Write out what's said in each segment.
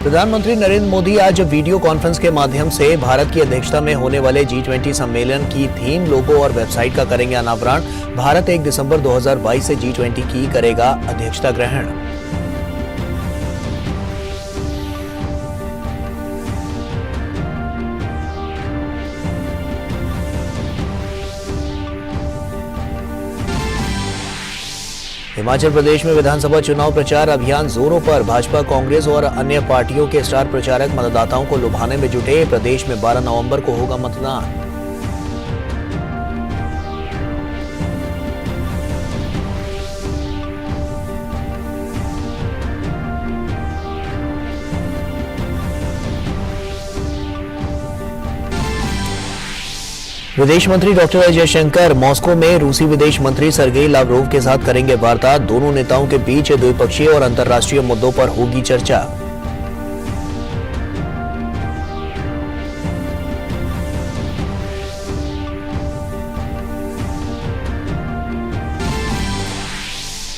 प्रधानमंत्री नरेंद्र मोदी आज video conference के माध्यम से भारत की अध्यक्षता में होने वाले G20 सम्मेलन की थीम, लोगो और वेबसाइट का करेंगे अनावरण। भारत 1 दिसंबर 2022 से G20 की करेगा अध्यक्षता ग्रहण। हिमाचल प्रदेश में विधानसभा चुनाव प्रचार अभियान जोरों पर। भाजपा, कांग्रेस और अन्य पार्टियों के स्टार प्रचारक मतदाताओं को लुभाने में जुटे। प्रदेश में 12 नवंबर को होगा मतदान। विदेश मंत्री डॉक्टर एस जयशंकर मॉस्को में रूसी विदेश मंत्री सर्गेई लावरोव के साथ करेंगे वार्ता। दोनों नेताओं के बीच द्विपक्षीय और अंतर्राष्ट्रीय मुद्दों पर होगी चर्चा।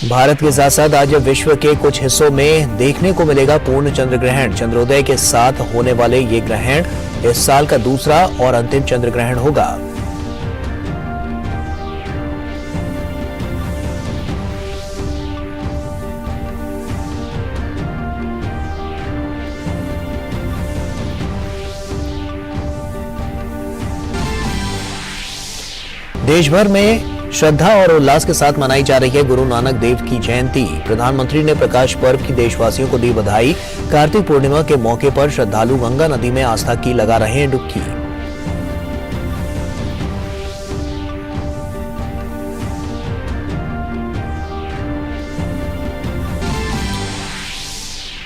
भारत के साथ साथ आज विश्व के कुछ हिस्सों में देखने को मिलेगा पूर्ण चंद्र ग्रहण। चंद्रोदय के साथ होने वाले ये ग्रहण इस साल का दूसरा और अंतिम चंद्र ग्रहण होगा। देश भर में श्रद्धा और उल्लास के साथ मनाई जा रही है गुरु नानक देव की जयंती। प्रधानमंत्री ने प्रकाश पर्व की देशवासियों को दी बधाई। कार्तिक पूर्णिमा के मौके पर श्रद्धालु गंगा नदी में आस्था की लगा रहे हैं डुबकी।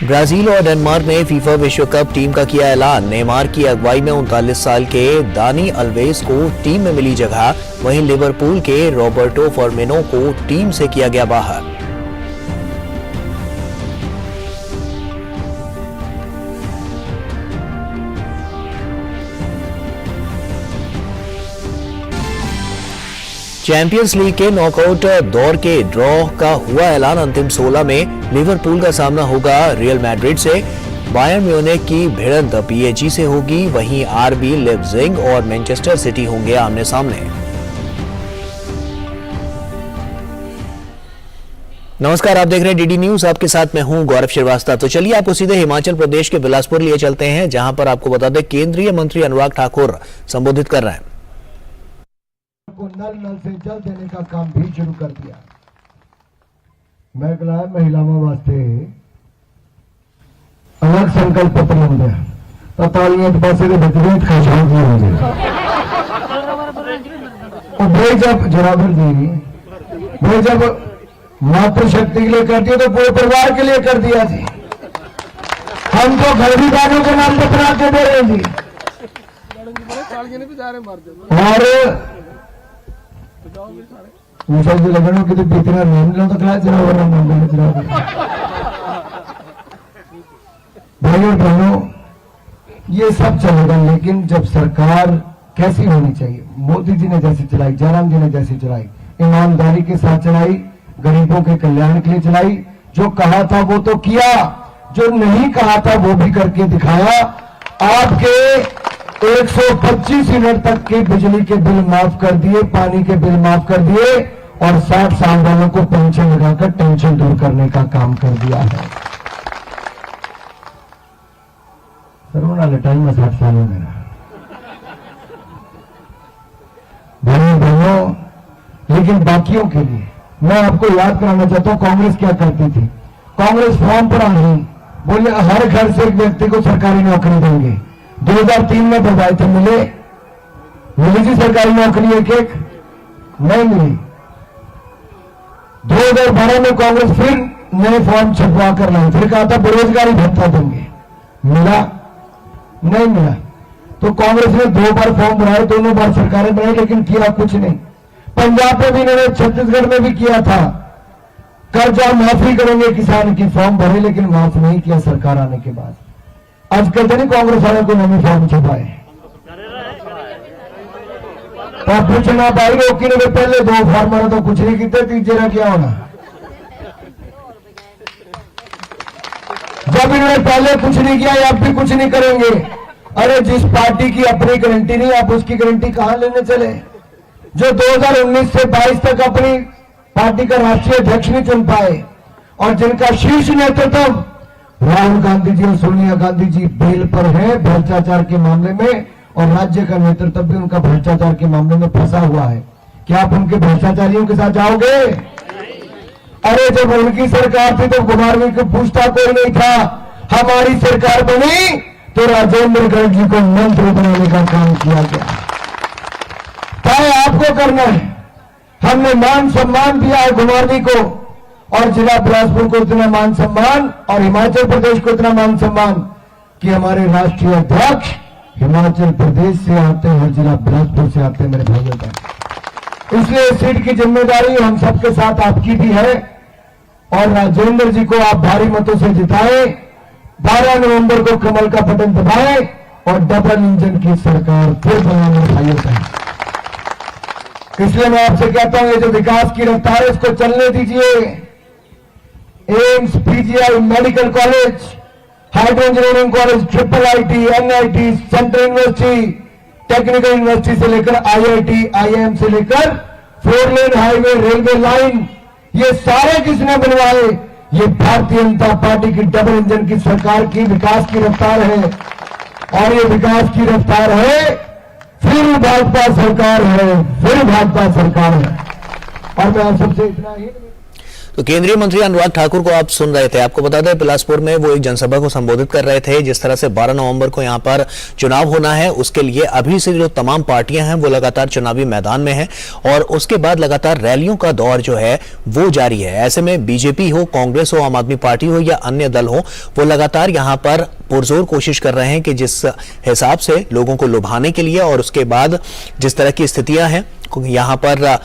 ब्राजील और डेनमार्क ने फीफा विश्व कप टीम का किया ऐलान। नेमार की अगुवाई में 39 साल के दानी अल्वेज को टीम में मिली जगह। वहीं लिवरपूल के रॉबर्टो फर्मिनो को टीम से किया गया बाहर। चैंपियंस लीग के नॉकआउट दौर के ड्रॉ का हुआ ऐलान। अंतिम 16 में लिवरपूल का सामना होगा रियल मैड्रिड से। बायर्न म्यूनिख की भिड़ंत पीएसजी से होगी। वहीं आरबी लिप्जिग और मैनचेस्टर सिटी होंगे आमने सामने। नमस्कार, आप देख रहे हैं डीडी न्यूज। आपके साथ मैं हूं गौरव श्रीवास्तव। तो चलिए आपको सीधे हिमाचल प्रदेश के बिलासपुर लिए चलते हैं, जहां पर आपको बता दें केंद्रीय मंत्री अनुराग ठाकुर संबोधित कर रहे हैं। को नल से जल देने का काम भी शुरू कर दिया। मैं कहला महिलाओं वास्ते अलग संकल्प पत्र होंगे तो तालियां पासे के बचने खासा की होंगे और भाई जब जराबर जी भाई जब मातृशक्ति के लिए करती है तो पूरे परिवार के लिए कर दिया जी। हम तो घर भी वालों के नाम पर बना के दे रहे हैं जी। और ऊंचा जो लगनों की तो बीतना नाम लो तो क्या जनावर नाम लो जनावर। भाई और बहनों, ये सब चलेगा, लेकिन जब सरकार कैसी होनी चाहिए, मोदी जी ने जैसे चलाई, जयराम जी ने जैसे चलाई, ईमानदारी के साथ चलाई, गरीबों के कल्याण के लिए चलाई। जो कहा था वो तो किया, जो नहीं कहा था वो भी करके दिखाया। आपके 125 यूनिट तक के बिजली के बिल माफ कर दिए, पानी के बिल माफ कर दिए और 60 साल वालों को पेंशन लगाकर टेंशन दूर करने का काम कर दिया है। सर्वना टाइम में 60 साल हो मेरा। भाइयों बहनों, लेकिन बाकियों के लिए मैं आपको याद कराना चाहता हूं कांग्रेस क्या करती थी। कांग्रेस फॉर्म पर आ रही बोले हर घर से एक व्यक्ति को सरकारी नौकरी देंगे। 2003 में बताए थे, मिली जी सरकारी नौकरी एक नहीं मिली। 2012 में कांग्रेस फिर नए फॉर्म छपवा कर लाई, फिर कहा था बेरोजगारी भत्ता देंगे, मिला नहीं मिला। तो कांग्रेस ने 2 बार फॉर्म भराए, दोनों बार सरकारें बनाई, लेकिन किया कुछ नहीं। पंजाब में भी इन्होंने, छत्तीसगढ़ में भी किया था, कर्जा माफी करेंगे किसान की, फॉर्म भरे लेकिन माफ नहीं किया सरकार आने के बाद। आज कहते नहीं कांग्रेस वाले को नवी फॉर्म छपाए तो पूछना भाई रोकी ने पहले 2 फॉर्म तो कुछ नहीं किए, तीसरे क्या होना। जब इन्होंने पहले कुछ नहीं किया, ये अब भी कुछ नहीं करेंगे। अरे जिस पार्टी की अपनी गारंटी नहीं, आप उसकी गारंटी कहां लेने चले? जो 2019 से 22 तक अपनी पार्टी का राष्ट्रीय अध्यक्ष नहीं चुन पाए और जिनका शीर्ष नेतृत्व राहुल गांधी जी और सोनिया गांधी जी बेल पर है भ्रष्टाचार के मामले में, और राज्य का नेतृत्व भी उनका भ्रष्टाचार के मामले में फंसा हुआ है। क्या आप उनके भ्रष्टाचारियों के साथ जाओगे? अरे जब उनकी सरकार थी तो कुमारवी को पूछता कोई नहीं था। हमारी सरकार बनी तो राजेंद्र गर्ग जी को मंत्री बनाने का काम किया गया। तय आपको करना है। हमने मान सम्मान दिया है कुमारवी को, और जिला बिलासपुर को इतना मान सम्मान, और हिमाचल प्रदेश को इतना मान सम्मान कि हमारे राष्ट्रीय अध्यक्ष हिमाचल प्रदेश से आते हैं और जिला बिलासपुर से आते हैं। मेरे भाइयों का इसलिए सीट की जिम्मेदारी हम सबके साथ आपकी भी है, और राजेंद्र जी को आप भारी मतों से जिताएं। 12 नवंबर को कमल का बटन दबाएं और डबल इंजन की सरकार फिर बनाने भाइयों का। इसलिए मैं आपसे कहता हूं, ये जो विकास की रफ्तार है इसको चलने दीजिए। AIIMS, PGI medical college, hydro engineering college, triple IT, NIT, central university, technical university से लेकर आईआईटी, आईआईएम से लेकर 4 लेन हाईवे, रेलवे लाइन, ये सारे किसने बनवाए? ये भारतीय जनता पार्टी की डबल इंजन की सरकार की विकास की रफ्तार है। और ये विकास की रफ्तार है, फिर भाजपा सरकार है, फिर भाजपा सरकार है। और मैं आप सबसे इतना ही। तो केंद्रीय मंत्री अनुराग ठाकुर को आप सुन रहे थे। आपको बता दें बिलासपुर में वो एक जनसभा को संबोधित कर रहे थे। जिस तरह से 12 नवंबर को यहां पर चुनाव होना है, उसके लिए अभी से जो तमाम पार्टियां हैं वो लगातार चुनावी मैदान में हैं, और उसके बाद लगातार रैलियों का दौर जो है वो जारी है। ऐसे में बीजेपी हो, कांग्रेस हो, आम आदमी पार्टी हो या अन्य दल हो, वो लगातार यहां पर पुरजोर कोशिश कर रहे हैं कि जिस हिसाब से लोगों को लुभाने के लिए और उसके बाद जिस तरह की स्थितियां हैं यहां पर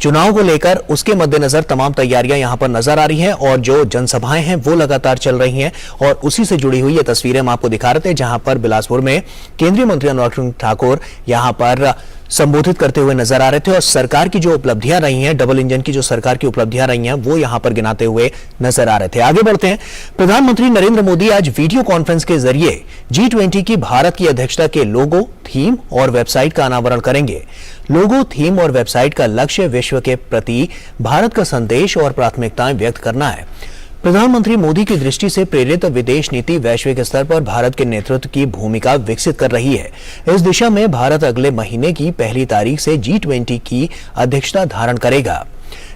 चुनाव को लेकर, उसके मद्देनजर तमाम तैयारियां यहां पर नजर आ रही हैं, और जो जनसभाएं हैं वो लगातार चल रही हैं। और उसी से जुड़ी हुई ये तस्वीरें हम आपको दिखा रहे थे, जहां पर बिलासपुर में केंद्रीय मंत्री अनुराग ठाकुर यहां पर संबोधित करते हुए नजर आ रहे थे, और सरकार की जो उपलब्धियां रही हैं, डबल इंजन की जो सरकार की उपलब्धियां रही हैं, वो यहां पर गिनाते हुए नजर आ रहे थे। आगे बढ़ते हैं। प्रधानमंत्री नरेंद्र मोदी आज वीडियो कॉन्फ्रेंस के जरिए G20 की भारत की अध्यक्षता के लोगो, थीम और वेबसाइट का अनावरण करेंगे। लोगो, थीम और वेबसाइट का लक्ष्य विश्व के प्रति भारत का संदेश और प्राथमिकताएं व्यक्त करना है। प्रधानमंत्री मोदी की दृष्टि से प्रेरित विदेश नीति वैश्विक स्तर पर भारत के नेतृत्व की भूमिका विकसित कर रही है। इस दिशा में भारत अगले महीने की 1 तारीख से G20 की अध्यक्षता धारण करेगा।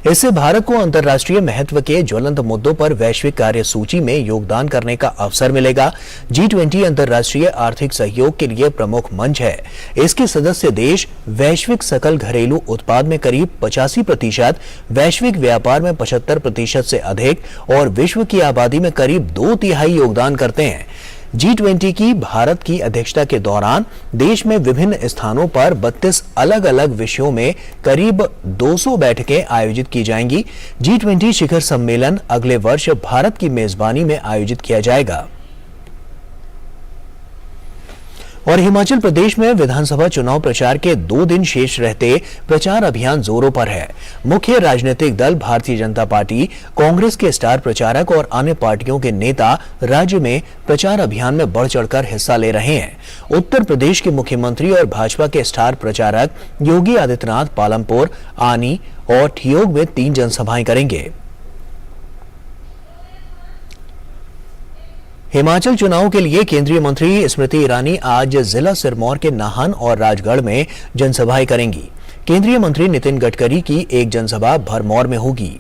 इससे भारत को अंतर्राष्ट्रीय महत्व के ज्वलंत मुद्दों पर वैश्विक कार्यसूची में योगदान करने का अवसर मिलेगा। G20 अंतर्राष्ट्रीय आर्थिक सहयोग के लिए प्रमुख मंच है। इसके सदस्य देश वैश्विक सकल घरेलू उत्पाद में करीब 85%, वैश्विक व्यापार में 75% से अधिक और विश्व की आबादी में करीब 2/3 योगदान करते हैं। G20 की भारत की अध्यक्षता के दौरान देश में विभिन्न स्थानों पर 32 अलग अलग विषयों में करीब 200 बैठकें आयोजित की जाएंगी। G20 शिखर सम्मेलन अगले वर्ष भारत की मेजबानी में आयोजित किया जाएगा। और हिमाचल प्रदेश में विधानसभा चुनाव प्रचार के 2 दिन शेष रहते प्रचार अभियान जोरों पर है। मुख्य राजनीतिक दल भारतीय जनता पार्टी, कांग्रेस के स्टार प्रचारक और अन्य पार्टियों के नेता राज्य में प्रचार अभियान में बढ़ चढ़कर हिस्सा ले रहे हैं। उत्तर प्रदेश के मुख्यमंत्री और भाजपा के स्टार प्रचारक योगी आदित्यनाथ पालमपुर, आनी और ठियोग में 3 जनसभाएं करेंगे। हिमाचल चुनाव के लिए केंद्रीय मंत्री स्मृति ईरानी आज जिला सिरमौर के नाहन और राजगढ़ में जनसभाएं करेंगी। केंद्रीय मंत्री नितिन गडकरी की एक जनसभा भरमौर में होगी।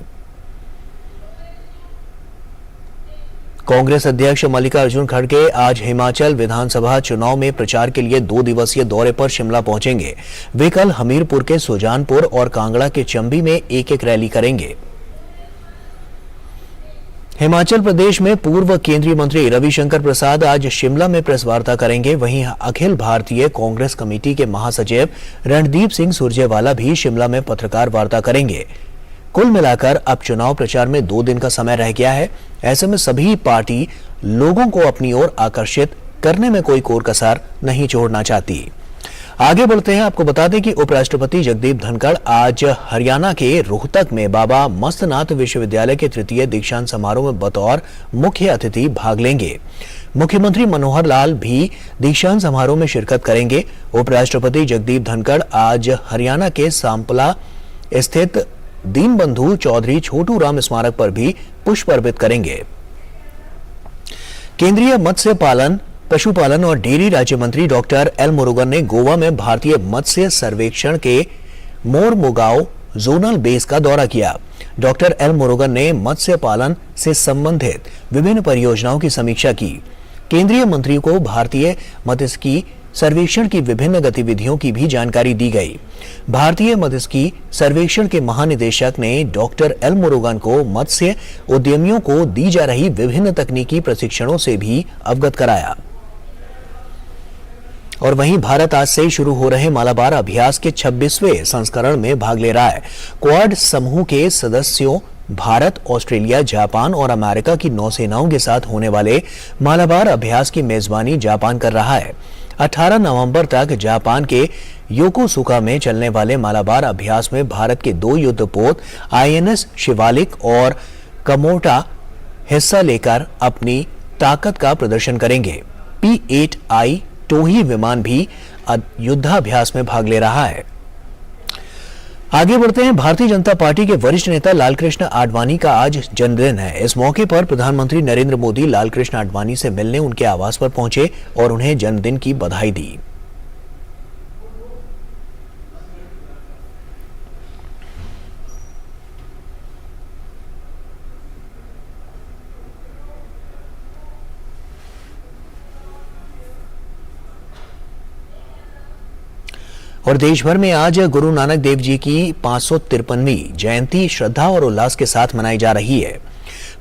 कांग्रेस अध्यक्ष मल्लिकार्जुन खड़गे आज हिमाचल विधानसभा चुनाव में प्रचार के लिए 2 दिवसीय दौरे पर शिमला पहुंचेंगे। वे कल हमीरपुर के सुजानपुर और कांगड़ा के चंबी में एक-एक रैली करेंगे। हिमाचल प्रदेश में पूर्व केंद्रीय मंत्री रविशंकर प्रसाद आज शिमला में प्रेस वार्ता करेंगे। वहीं अखिल भारतीय कांग्रेस कमेटी के महासचिव रणदीप सिंह सुरजेवाला भी शिमला में पत्रकार वार्ता करेंगे। कुल मिलाकर अब चुनाव प्रचार में 2 दिन का समय रह गया है। ऐसे में सभी पार्टी लोगों को अपनी ओर आकर्षित करने में कोई कोर कसर नहीं छोड़ना चाहती। आगे बढ़ते हैं। आपको बता दें कि उपराष्ट्रपति जगदीप धनखड़ आज हरियाणा के रोहतक में बाबा मस्तनाथ विश्वविद्यालय के तृतीय दीक्षांत समारोह में बतौर मुख्य अतिथि भाग लेंगे। मुख्यमंत्री मनोहर लाल भी दीक्षांत समारोह में शिरकत करेंगे। उपराष्ट्रपति जगदीप धनखड़ आज हरियाणा के सांपला स्थित दीनबंधु चौधरी छोटू राम स्मारक पर भी पुष्प अर्पित करेंगे। केंद्रीय मत्स्य पालन, पशुपालन और डेयरी राज्य मंत्री डॉक्टर एल मुरुगन ने गोवा में भारतीय मत्स्य सर्वेक्षण के मोरमुगांव जोनल बेस का दौरा किया। डॉक्टर एल मुरुगन ने मत्स्य पालन से संबंधित विभिन्न परियोजनाओं की समीक्षा की। केंद्रीय मंत्री को भारतीय मत्स्यिकी सर्वेक्षण की विभिन्न गतिविधियों की भी जानकारी दी गई। भारतीय मत्स्यिकी सर्वेक्षण के महानिदेशक ने डॉक्टर एल मुरुगन को मत्स्य उद्यमियों को दी जा रही विभिन्न तकनीकी प्रशिक्षणों से भी अवगत कराया। और वहीं भारत आज से शुरू हो रहे मालाबार अभ्यास के 26वें संस्करण में भाग ले रहा है। क्वाड समूह के सदस्यों भारत, ऑस्ट्रेलिया, जापान और अमेरिका की नौसेनाओं के साथ होने वाले मालाबार अभ्यास की मेजबानी जापान कर रहा है। 18 नवंबर तक जापान के योकोसुका में चलने वाले मालाबार अभ्यास में भारत के 2 युद्धपोत आईएनएस शिवालिक और कमोटा हिस्सा लेकर अपनी ताकत का प्रदर्शन करेंगे। P-8I टोही विमान भी युद्धाभ्यास में भाग ले रहा है। आगे बढ़ते हैं। भारतीय जनता पार्टी के वरिष्ठ नेता लालकृष्ण आडवाणी का आज जन्मदिन है। इस मौके पर प्रधानमंत्री नरेंद्र मोदी लालकृष्ण आडवाणी से मिलने उनके आवास पर पहुंचे और उन्हें जन्मदिन की बधाई दी। और देश भर में आज गुरु नानक देव जी की 553वीं जयंती श्रद्धा और उल्लास के साथ मनाई जा रही है।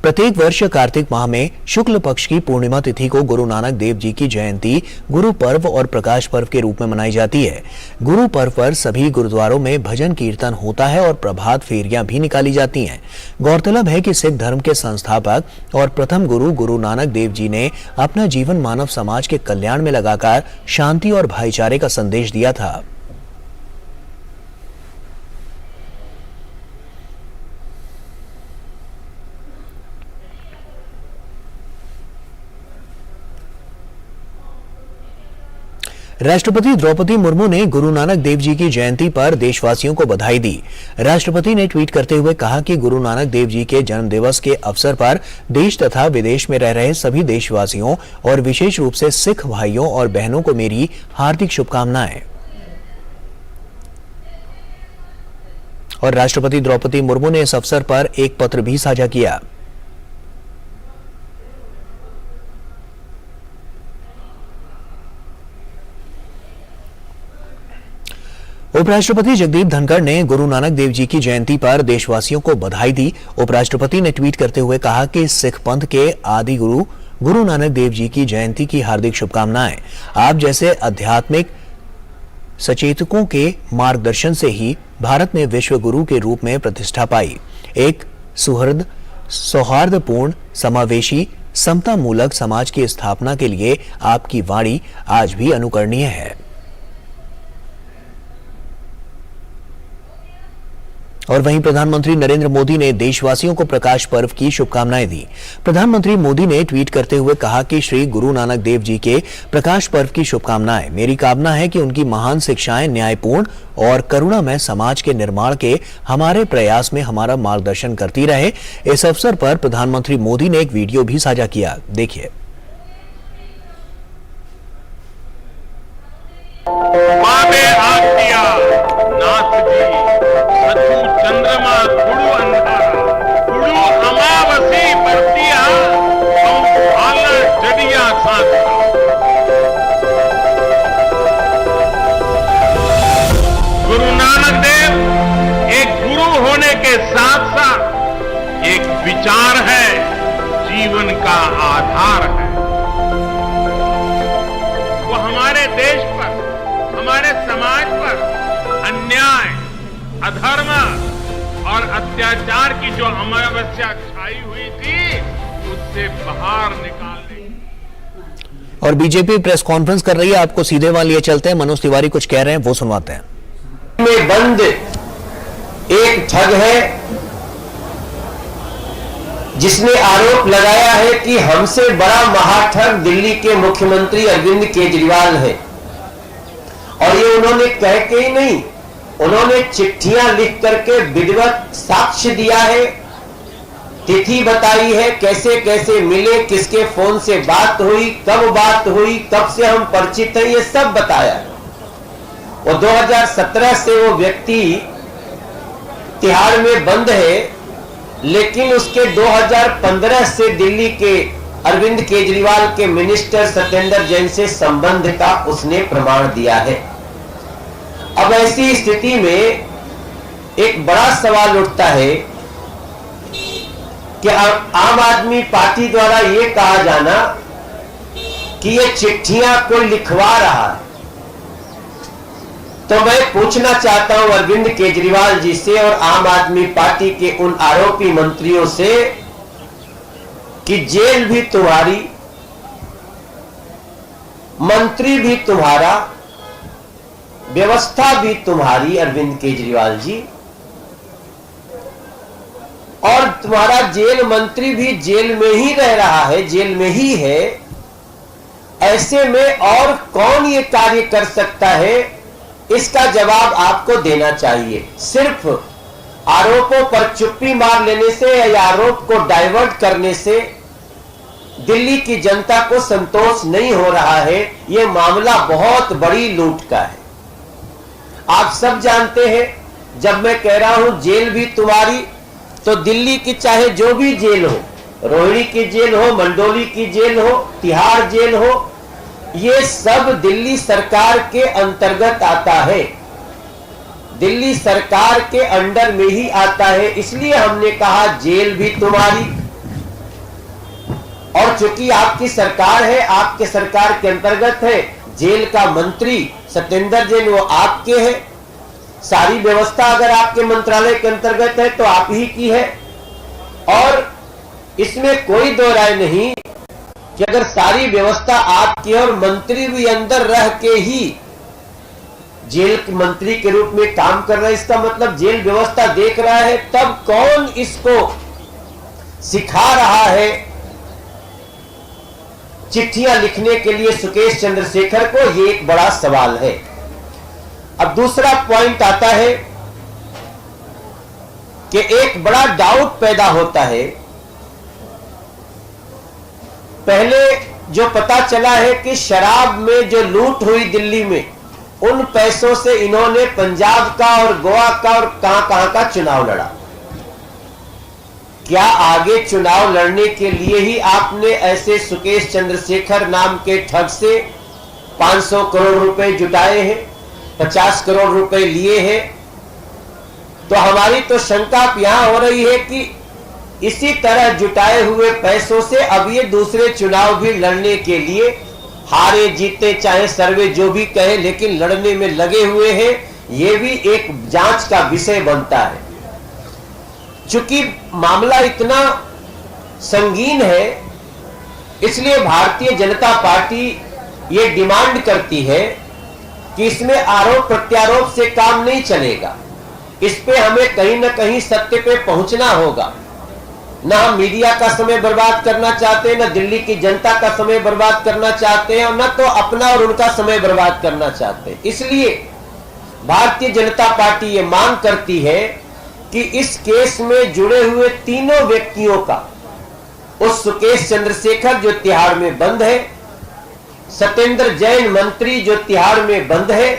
प्रत्येक वर्ष कार्तिक माह में शुक्ल पक्ष की पूर्णिमा तिथि को गुरु नानक देव जी की जयंती गुरु पर्व और प्रकाश पर्व के रूप में मनाई जाती है। गुरु पर्व पर सभी गुरुद्वारों में भजन कीर्तन होता है और प्रभात फेरियां भी निकाली जाती हैं। गौरतलब है कि सिख धर्म के संस्थापक और प्रथम गुरु गुरु नानक देव जी ने अपना जीवन मानव समाज के कल्याण में लगाकर शांति और भाईचारे का संदेश दिया था। राष्ट्रपति द्रौपदी मुर्मू ने गुरु नानक देव जी की जयंती पर देशवासियों को बधाई दी। राष्ट्रपति ने ट्वीट करते हुए कहा कि गुरु नानक देव जी के जन्म दिवस के अवसर पर देश तथा विदेश में रह रहे सभी देशवासियों और विशेष रूप से सिख भाइयों और बहनों को मेरी हार्दिक शुभकामनाएं। और राष्ट्रपति द्रौपदी मुर्मू ने इस अवसर पर एक पत्र भी साझा किया। उपराष्ट्रपति जगदीप धनखड़ ने गुरु नानक देव जी की जयंती पर देशवासियों को बधाई दी। उपराष्ट्रपति ने ट्वीट करते हुए कहा कि सिख पंथ के आदि गुरु गुरु नानक देव जी की जयंती की हार्दिक शुभकामनाएं। आप जैसे आध्यात्मिक सचेतकों के मार्गदर्शन से ही भारत ने विश्व गुरु के रूप में प्रतिष्ठा पाई। एक सुहृद, सौहार्दपूर्ण, समावेशी, समता मूलक समाज की स्थापना के लिए आपकी वाणी आज भी अनुकरणीय है। और वहीं प्रधानमंत्री नरेंद्र मोदी ने देशवासियों को प्रकाश पर्व की शुभकामनाएं दी। प्रधानमंत्री मोदी ने ट्वीट करते हुए कहा कि श्री गुरु नानक देव जी के प्रकाश पर्व की शुभकामनाएं। मेरी कामना है कि उनकी महान शिक्षाएं न्यायपूर्ण और करुणामय समाज के निर्माण के हमारे प्रयास में हमारा मार्गदर्शन करती रहे। इस अवसर पर प्रधानमंत्री मोदी ने एक वीडियो भी साझा किया, देखिए। चंद्रमा कुड़ू अंधारा कुड़ू अमावसी बरतिया जडिया साथ। गुरु नानक देव एक गुरु होने के साथ साथ एक विचार है, जीवन का आधार है। वो हमारे देश पर, हमारे समाज पर अन्याय, अधर्म और अत्याचार की जो अमावस्या छाई हुई थी, उससे बाहर निकालने। और बीजेपी प्रेस कॉन्फ्रेंस कर रही है, आपको सीधे वहां लिए चलते हैं। मनोज तिवारी कुछ कह रहे हैं, वो सुनवाते हैं। में बंद एक ठग है जिसने आरोप लगाया है कि हमसे बड़ा महाठग दिल्ली के मुख्यमंत्री अरविंद केजरीवाल है। और ये उन्होंने कह के ही नहीं, उन्होंने चिट्ठियां लिख करके विधिवत साक्ष्य दिया है, तिथि बताई है, कैसे कैसे मिले, किसके फोन से बात हुई, कब से हम परिचित हैं, ये सब बताया। वो 2017 से वो व्यक्ति तिहाड़ में बंद है, लेकिन उसके 2015 से दिल्ली के अरविंद केजरीवाल के मिनिस्टर सत्येंद्र जैन से संबंध का उसने प्रमाण दिया है। अब ऐसी स्थिति में एक बड़ा सवाल उठता है कि आम आदमी पार्टी द्वारा यह कहा जाना कि ये चिट्ठियां कोई लिखवा रहा है, तो मैं पूछना चाहता हूं अरविंद केजरीवाल जी से और आम आदमी पार्टी के उन आरोपी मंत्रियों से कि जेल भी तुम्हारी, मंत्री भी तुम्हारा, व्यवस्था भी तुम्हारी अरविंद केजरीवाल जी, और तुम्हारा जेल मंत्री भी जेल में ही रह रहा है, जेल में ही है। ऐसे में और कौन ये कार्य कर सकता है, इसका जवाब आपको देना चाहिए। सिर्फ आरोपों पर चुप्पी मार लेने से या आरोप को डाइवर्ट करने से दिल्ली की जनता को संतोष नहीं हो रहा है। यह मामला बहुत बड़ी लूट का है। आप सब जानते हैं, जब मैं कह रहा हूं जेल भी तुम्हारी, तो दिल्ली की चाहे जो भी जेल हो, रोहिणी की जेल हो, मंडोली की जेल हो, तिहाड़ जेल हो, ये सब दिल्ली सरकार के अंतर्गत आता है, दिल्ली सरकार के अंडर में ही आता है। इसलिए हमने कहा जेल भी तुम्हारी, और चूंकि आपकी सरकार है, आपके सरकार के अंतर्गत है, जेल का मंत्री सत्येंद्र जैन वो आपके है, सारी व्यवस्था अगर आपके मंत्रालय के अंतर्गत है तो आप ही की है। और इसमें कोई दो राय नहीं कि अगर सारी व्यवस्था आपकी और मंत्री भी अंदर रह के ही जेल के मंत्री के रूप में काम कर रहा है, इसका मतलब जेल व्यवस्था देख रहा है, तब कौन इसको सिखा रहा है चिट्ठियां लिखने के लिए सुकेश चंद्रशेखर को, यह एक बड़ा सवाल है। अब दूसरा पॉइंट आता है कि एक बड़ा डाउट पैदा होता है। पहले जो पता चला है कि शराब में जो लूट हुई दिल्ली में, उन पैसों से इन्होंने पंजाब का और गोवा का और कहां का चुनाव लड़ा। क्या आगे चुनाव लड़ने के लिए ही आपने ऐसे सुकेश चंद्रशेखर नाम के ठग से 500 करोड़ रुपए जुटाए हैं, 50 करोड़ रुपए लिए हैं? तो हमारी तो शंका यहां हो रही है कि इसी तरह जुटाए हुए पैसों से अब ये दूसरे चुनाव भी लड़ने के लिए, हारे जीते चाहे सर्वे जो भी कहे, लेकिन लड़ने में लगे हुए हैं। ये भी एक जांच का विषय बनता है। चूंकि मामला इतना संगीन है, इसलिए भारतीय जनता पार्टी ये डिमांड करती है कि इसमें आरोप प्रत्यारोप से काम नहीं चलेगा। इस पे हमें कहीं ना कहीं सत्य पे पहुंचना होगा। ना हम मीडिया का समय बर्बाद करना चाहते हैं, ना दिल्ली की जनता का समय बर्बाद करना चाहते हैं, और ना तो अपना और उनका समय बर्बाद करना चाहते हैं। इसलिए भारतीय जनता पार्टी ये मांग करती है कि इस केस में जुड़े हुए तीनों व्यक्तियों का, उस सुकेश चंद्रशेखर जो तिहाड़ में बंद है, सत्येंद्र जैन मंत्री जो तिहाड़ में बंद है,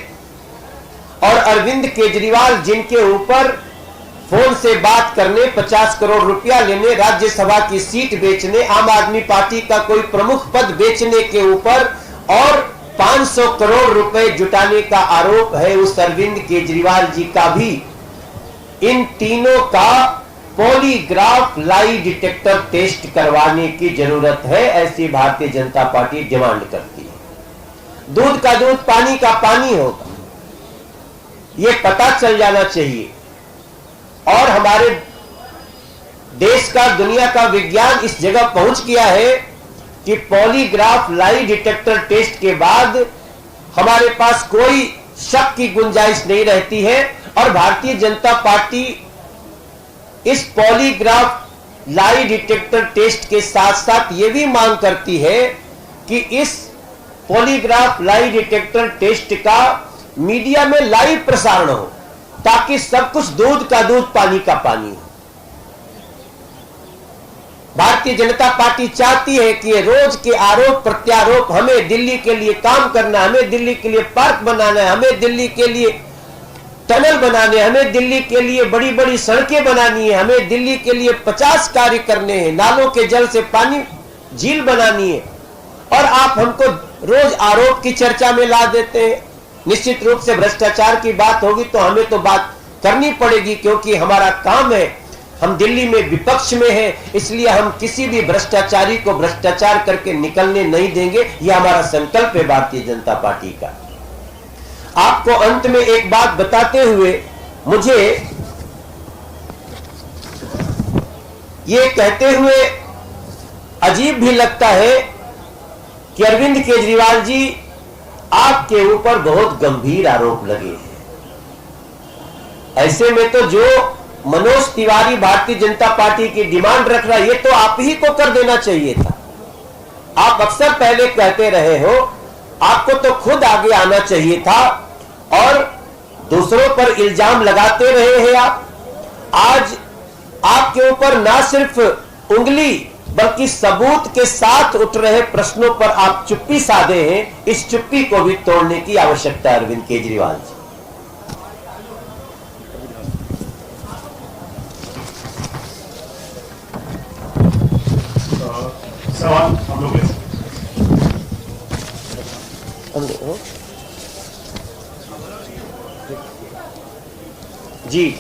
और अरविंद केजरीवाल जिनके ऊपर फोन से बात करने, 50 करोड़ रुपया लेने, राज्यसभा की सीट बेचने, आम आदमी पार्टी का कोई प्रमुख पद बेचने के ऊपर और 500 करोड़ रुपए जुटाने का आरोप है उस अरविंद केजरीवाल जी का भी। इन तीनों का पॉलीग्राफ लाई डिटेक्टर टेस्ट करवाने की जरूरत है, ऐसी भारतीय जनता पार्टी डिमांड करती है। दूध का दूध, पानी का पानी होगा, यह पता चल जाना चाहिए। और हमारे देश का, दुनिया का विज्ञान इस जगह पहुंच गया है कि पॉलीग्राफ लाई डिटेक्टर टेस्ट के बाद हमारे पास कोई शक की गुंजाइश नहीं रहती है और भारतीय जनता पार्टी इस पॉलीग्राफ लाई डिटेक्टर टेस्ट के साथ साथ यह भी मांग करती है कि इस पॉलीग्राफ लाई डिटेक्टर टेस्ट का मीडिया में लाइव प्रसारण हो, ताकि सब कुछ दूध का दूध पानी का पानी हो। भारतीय जनता पार्टी चाहती है कि ये रोज के आरोप प्रत्यारोप, हमें दिल्ली के लिए काम करना, हमें दिल्ली के लिए पार्क बनाना है, हमें दिल्ली के लिए टनल बनाने, हमें दिल्ली के लिए बड़ी बड़ी सड़कें बनानी है, हमें दिल्ली के लिए 50 कार्य करने हैं, नालों के जल से पानी झील बनानी है, और आप हमको रोज आरोप की चर्चा में ला देते हैं। निश्चित रूप से भ्रष्टाचार की बात होगी तो हमें तो बात करनी पड़ेगी, क्योंकि हमारा काम है, हम दिल्ली में विपक्ष में हैं, इसलिए हम किसी भी भ्रष्टाचारी को भ्रष्टाचार करके निकलने नहीं देंगे। यह हमारा संकल्प है भारतीय जनता पार्टी का। आपको अंत में एक बात बताते हुए मुझे ये कहते हुए अजीब भी लगता है कि अरविंद केजरीवाल जी, आपके ऊपर बहुत गंभीर आरोप लगे हैं। ऐसे में तो जो मनोज तिवारी भारतीय जनता पार्टी की डिमांड रख रहा है, ये तो आप ही को कर देना चाहिए था। आप अक्सर पहले कहते रहे हो, आपको तो खुद आगे आना चाहिए था और दूसरों पर इल्जाम लगाते रहे हैं आप। आज आपके ऊपर ना सिर्फ उंगली बल्कि सबूत के साथ उठ रहे प्रश्नों पर आप चुप्पी साधे हैं। इस चुप्पी को भी तोड़ने की आवश्यकता है अरविंद केजरीवाल जी। सवाल हम लोग जी।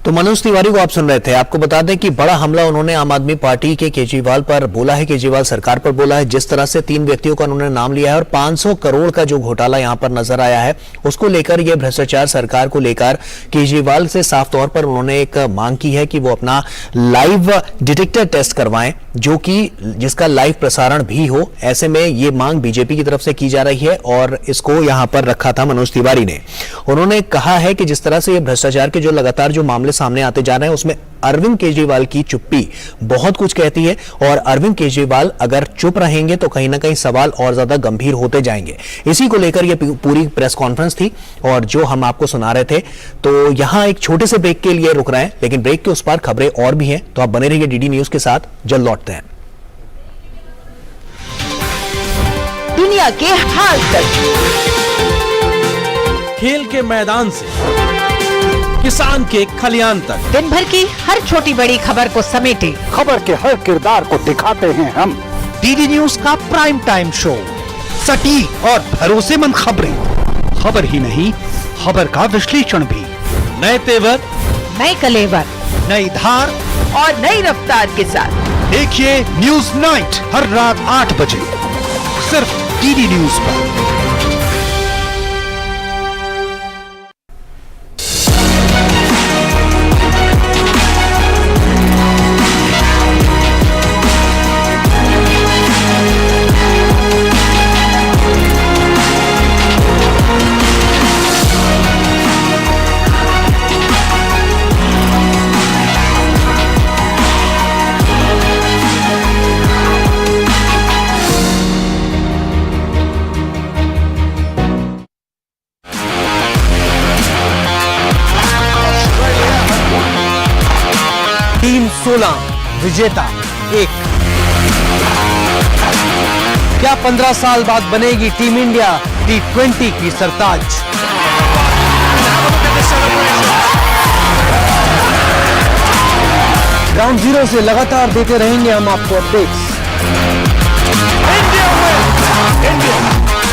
तो मनोज तिवारी को आप सुन रहे थे। आपको बता दें कि बड़ा हमला उन्होंने आम आदमी पार्टी के केजरीवाल पर बोला है, केजरीवाल सरकार पर बोला है। जिस तरह से 3 व्यक्तियों का उन्होंने नाम लिया है और 500 करोड़ का जो घोटाला यहां पर नजर आया है, उसको लेकर यह भ्रष्टाचार सरकार को लेकर केजरीवाल से साफ तौर पर उन्होंने एक मांग की है कि वो अपना लाइव डिटेक्टर टेस्ट करवाएं, जो कि जिसका लाइव प्रसारण भी हो। ऐसे में ये मांग बीजेपी की तरफ से की जा रही है और इसको यहां पर रखा था मनोज तिवारी ने। उन्होंने कहा है कि जिस तरह से ये भ्रष्टाचार के जो लगातार जो मामले सामने आते जा रहे हैं, उसमें अरविंद केजरीवाल की चुप्पी बहुत कुछ कहती है और अरविंद केजरीवाल अगर चुप रहेंगे तो कहीं ना कहीं सवाल और ज्यादा गंभीर होते जाएंगे। इसी को लेकर यह पूरी प्रेस कॉन्फ्रेंस थी और जो हम आपको सुना रहे थे। तो यहां एक छोटे से ब्रेक के लिए रुक रहे हैं, लेकिन ब्रेक के उस पार खबरें और भी हैं, तो आप बने रहिए डीडी न्यूज के साथ। जल्द लौटते हैं। दुनिया के हाल तक, खेल के मैदान से किसान के खलियान तक, दिन भर की हर छोटी बड़ी खबर को समेटे खबर के हर किरदार को दिखाते हैं हम। डीडी न्यूज का प्राइम टाइम शो, सटीक और भरोसेमंद खबरें, खबर ही नहीं खबर का विश्लेषण भी, नए तेवर, नए कलेवर, नई धार और नई रफ्तार के साथ देखिए न्यूज नाइट हर रात 8 बजे सिर्फ डीडी न्यूज पर। टीम 16 विजेता 1। क्या 15 साल बाद बनेगी टीम इंडिया T20 की सरताज? ग्राउंड जीरो से लगातार देते रहेंगे हम आपको अपडेट्स।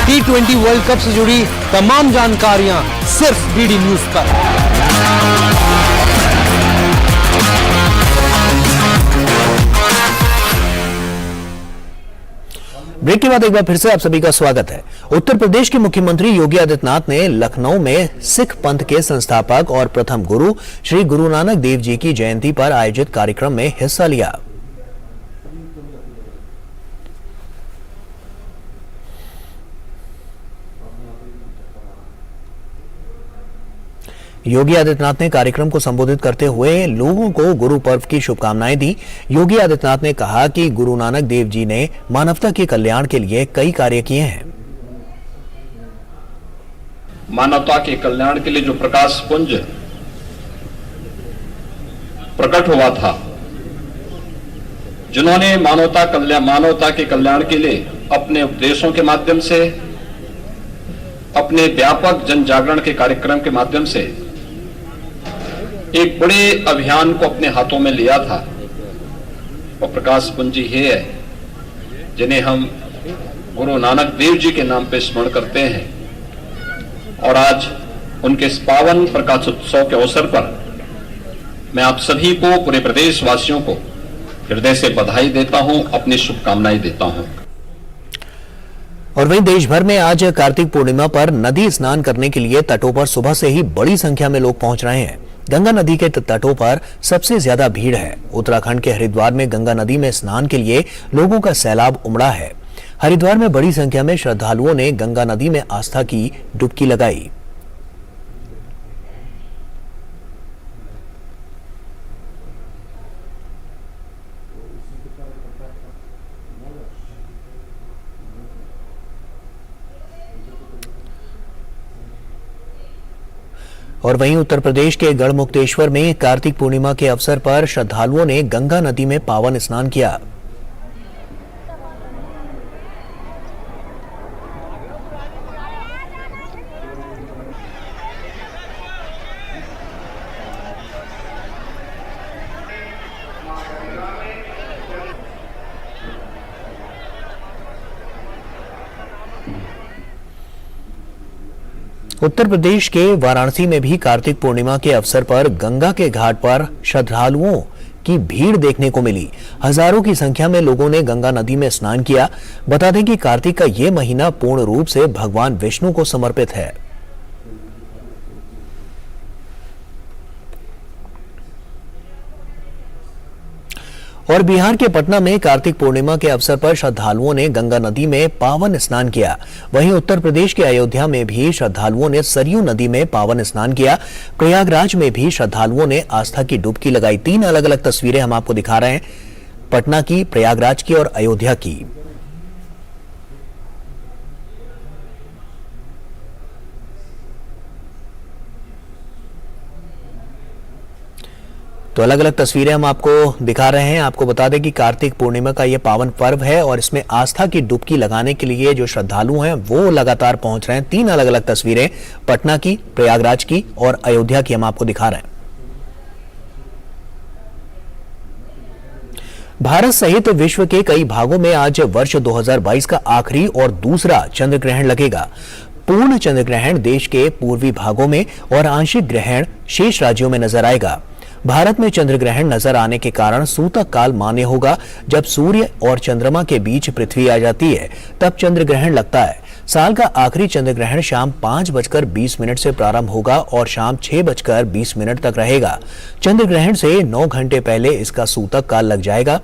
T20 वर्ल्ड कप से जुड़ी तमाम जानकारियां सिर्फ डीडी न्यूज पर। ब्रेक के बाद एक बार फिर से आप सभी का स्वागत है। उत्तर प्रदेश के मुख्यमंत्री योगी आदित्यनाथ ने लखनऊ में सिख पंथ के संस्थापक और प्रथम गुरु श्री गुरु नानक देव जी की जयंती पर आयोजित कार्यक्रम में हिस्सा लिया। योगी आदित्यनाथ ने कार्यक्रम को संबोधित करते हुए लोगों को गुरु पर्व की शुभकामनाएं दी। योगी आदित्यनाथ ने कहा कि गुरु नानक देव जी ने मानवता के कल्याण के लिए कई कार्य किए हैं। मानवता के कल्याण के लिए जो प्रकाश पुंज प्रकट हुआ था, जिन्होंने मानवता के कल्याण के लिए अपने उपदेशों के माध्यम से, अपने व्यापक जन जागरण के कार्यक्रम के माध्यम से एक बड़े अभियान को अपने हाथों में लिया था, और प्रकाश पुंज ही है जिन्हें हम गुरु नानक देव जी के नाम पे स्मरण करते हैं। और आज उनके इस पावन प्रकाशोत्सव के अवसर पर मैं आप सभी को, पूरे प्रदेश वासियों को हृदय से बधाई देता हूं, अपनी शुभकामनाएं देता हूं। और वहीं देश भर में आज कार्तिक पूर्णिमा पर नदी स्नान करने के लिए तटों पर सुबह से ही बड़ी संख्या में लोग पहुंच रहे हैं। गंगा नदी के तटों पर सबसे ज्यादा भीड़ है। उत्तराखंड के हरिद्वार में गंगा नदी में स्नान के लिए लोगों का सैलाब उमड़ा है। हरिद्वार में बड़ी संख्या में श्रद्धालुओं ने गंगा नदी में आस्था की डुबकी लगाई। और वहीं उत्तर प्रदेश के गढ़मुक्तेश्वर में कार्तिक पूर्णिमा के अवसर पर श्रद्धालुओं ने गंगा नदी में पावन स्नान किया। उत्तर प्रदेश के वाराणसी में भी कार्तिक पूर्णिमा के अवसर पर गंगा के घाट पर श्रद्धालुओं की भीड़ देखने को मिली। हजारों की संख्या में लोगों ने गंगा नदी में स्नान किया। बता दें कि कार्तिक का यह महीना पूर्ण रूप से भगवान विष्णु को समर्पित है। और बिहार के पटना में कार्तिक पूर्णिमा के अवसर पर श्रद्धालुओं ने गंगा नदी में पावन स्नान किया। वहीं उत्तर प्रदेश के अयोध्या में भी श्रद्धालुओं ने सरयू नदी में पावन स्नान किया। प्रयागराज में भी श्रद्धालुओं ने आस्था की डुबकी लगाई। 3 अलग अलग तस्वीरें हम आपको दिखा रहे हैं, पटना की, प्रयागराज की और अयोध्या की। तो अलग अलग तस्वीरें हम आपको दिखा रहे हैं। आपको बता दें कि कार्तिक पूर्णिमा का यह पावन पर्व है और इसमें आस्था की डुबकी लगाने के लिए जो श्रद्धालु हैं वो लगातार पहुंच रहे हैं। 3 अलग अलग तस्वीरें पटना की, प्रयागराज की और अयोध्या की हम आपको दिखा रहे हैं। भारत सहित विश्व के कई भागों में आज वर्ष 2022 का आखिरी और दूसरा चंद्र ग्रहण लगेगा। पूर्ण चंद्र ग्रहण देश के पूर्वी भागों में और आंशिक ग्रहण शेष राज्यों में नजर आएगा। भारत में चंद्र ग्रहण नजर आने के कारण सूतक काल मान्य होगा। जब सूर्य और चंद्रमा के बीच पृथ्वी आ जाती है तब चंद्र ग्रहण लगता है। साल का आखिरी चंद्र ग्रहण शाम 5:20 से प्रारंभ होगा और शाम 6:20 तक रहेगा। चंद्र ग्रहण से 9 घंटे पहले इसका सूतक काल लग जाएगा।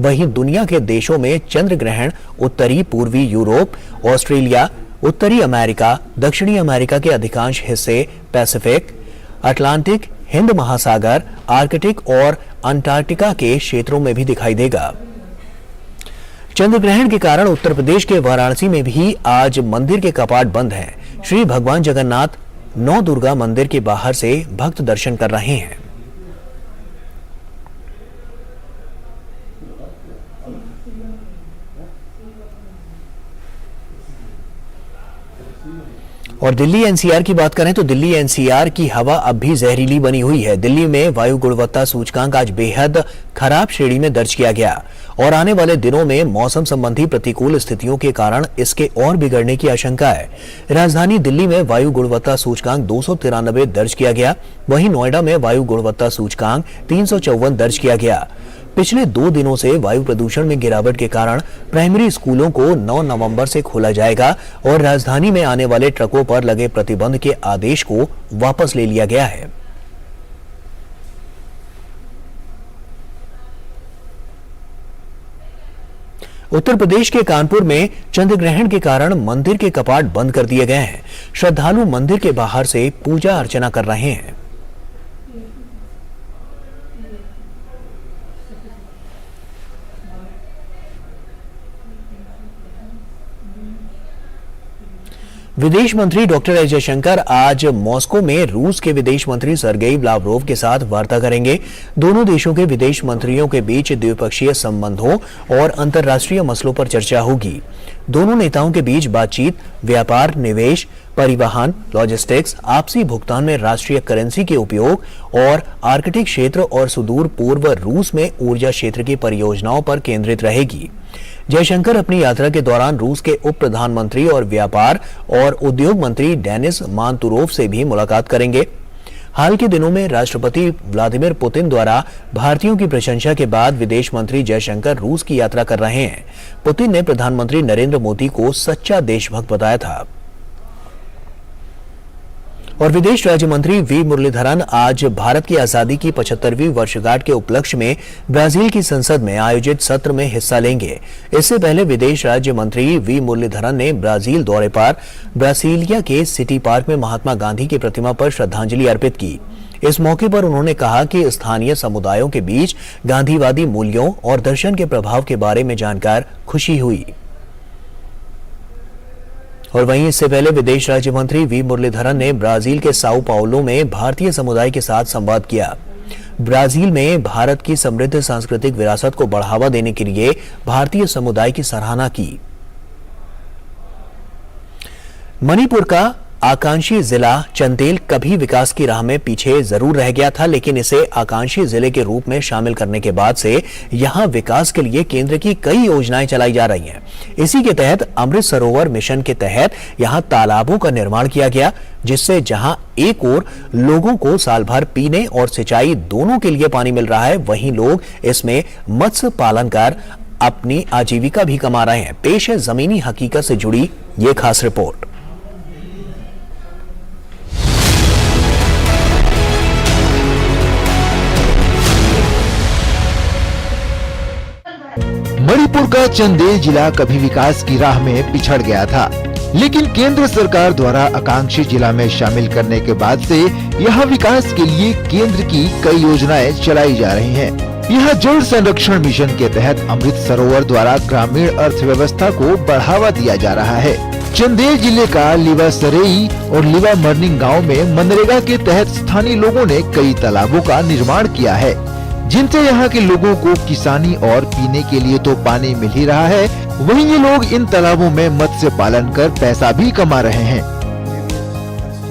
वहीं दुनिया के देशों में चंद्र ग्रहण उत्तरी पूर्वी यूरोप, ऑस्ट्रेलिया, उत्तरी अमेरिका, दक्षिणी अमेरिका के अधिकांश हिस्से, पैसिफिक, अटलांटिक, हिंद महासागर, आर्कटिक और अंटार्कटिका के क्षेत्रों में भी दिखाई देगा। चंद्र ग्रहण के कारण उत्तर प्रदेश के वाराणसी में भी आज मंदिर के कपाट बंद हैं। श्री भगवान जगन्नाथ नौ दुर्गा मंदिर के बाहर से भक्त दर्शन कर रहे हैं। और दिल्ली एनसीआर की बात करें तो दिल्ली एनसीआर की हवा अब भी जहरीली बनी हुई है। दिल्ली में वायु गुणवत्ता सूचकांक आज बेहद खराब श्रेणी में दर्ज किया गया और आने वाले दिनों में मौसम संबंधी प्रतिकूल स्थितियों के कारण इसके और बिगड़ने की आशंका है। राजधानी दिल्ली में वायु गुणवत्ता सूचकांक 293 दर्ज किया गया। वहीं नोएडा में वायु गुणवत्ता सूचकांक 354 दर्ज किया गया। पिछले 2 दिनों से वायु प्रदूषण में गिरावट के कारण प्राइमरी स्कूलों को 9 नवंबर से खोला जाएगा और राजधानी में आने वाले ट्रकों पर लगे प्रतिबंध के आदेश को वापस ले लिया गया है। उत्तर प्रदेश के कानपुर में चंद्रग्रहण के कारण मंदिर के कपाट बंद कर दिए गए हैं। श्रद्धालु मंदिर के बाहर से पूजा अर्चना कर रहे हैं। विदेश मंत्री डॉक्टर एस जयशंकर आज मॉस्को में रूस के विदेश मंत्री सर्गेई लावरोव के साथ वार्ता करेंगे। दोनों देशों के विदेश मंत्रियों के बीच द्विपक्षीय संबंधों और अंतर्राष्ट्रीय मसलों पर चर्चा होगी। दोनों नेताओं के बीच बातचीत व्यापार, निवेश, परिवहन, लॉजिस्टिक्स, आपसी भुगतान में राष्ट्रीय करेंसी के उपयोग और आर्कटिक क्षेत्र और सुदूर पूर्व रूस में ऊर्जा क्षेत्र की परियोजनाओं पर केंद्रित रहेगी। जयशंकर अपनी यात्रा के दौरान रूस के उप प्रधानमंत्री और व्यापार और उद्योग मंत्री डेनिस मांतुरोव से भी मुलाकात करेंगे। हाल के दिनों में राष्ट्रपति व्लादिमीर पुतिन द्वारा भारतीयों की प्रशंसा के बाद विदेश मंत्री जयशंकर रूस की यात्रा कर रहे हैं। पुतिन ने प्रधानमंत्री नरेंद्र मोदी को सच्चा देशभक्त बताया था। और विदेश राज्य मंत्री वी मुरलीधरन आज भारत की आजादी की 75वीं वर्षगांठ के उपलक्ष्य में ब्राजील की संसद में आयोजित सत्र में हिस्सा लेंगे। इससे पहले विदेश राज्य मंत्री वी मुरलीधरन ने ब्राजील दौरे पर ब्रासीलिया के सिटी पार्क में महात्मा गांधी की प्रतिमा पर श्रद्धांजलि अर्पित की। इस मौके पर उन्होंने कहा कि स्थानीय समुदायों के बीच गांधीवादी मूल्यों और दर्शन के प्रभाव के बारे में जानकर खुशी हुई। और वहीं इससे पहले विदेश राज्य मंत्री वी मुरलीधरन ने ब्राजील के साओ पाउलो में भारतीय समुदाय के साथ संवाद किया। ब्राजील में भारत की समृद्ध सांस्कृतिक विरासत को बढ़ावा देने के लिए भारतीय समुदाय की सराहना की। मणिपुर का आकांक्षी जिला चंदेल कभी विकास की राह में पीछे जरूर रह गया था, लेकिन इसे आकांक्षी जिले के रूप में शामिल करने के बाद से यहां विकास के लिए केंद्र की कई योजनाएं चलाई जा रही हैं। इसी के तहत अमृत सरोवर मिशन के तहत यहां तालाबों का निर्माण किया गया, जिससे जहां एक ओर लोगों को साल भर पीने और सिंचाई दोनों के लिए पानी मिल रहा है, वहीं लोग इसमें मत्स्य पालन कर अपनी आजीविका भी कमा रहे हैं। पेश है जमीनी हकीकत से जुड़ी ये खास रिपोर्ट। मणिपुर का चंदेल जिला कभी विकास की राह में पिछड़ गया था, लेकिन केंद्र सरकार द्वारा आकांक्षी जिला में शामिल करने के बाद से यहाँ विकास के लिए केंद्र की कई योजनाएं चलाई जा रही हैं। यहाँ जल संरक्षण मिशन के तहत अमृत सरोवर द्वारा ग्रामीण अर्थव्यवस्था को बढ़ावा दिया जा रहा है। चंदेल जिले का लिवा सरेई और लिवा मर्निंग गाँव में मनरेगा के तहत स्थानीय लोगों ने कई तालाबों का निर्माण किया है, जिनसे यहाँ के लोगों को किसानी और पीने के लिए तो पानी मिल ही रहा है, वहीं ये लोग इन तालाबों में मत्स्य पालन कर पैसा भी कमा रहे हैं।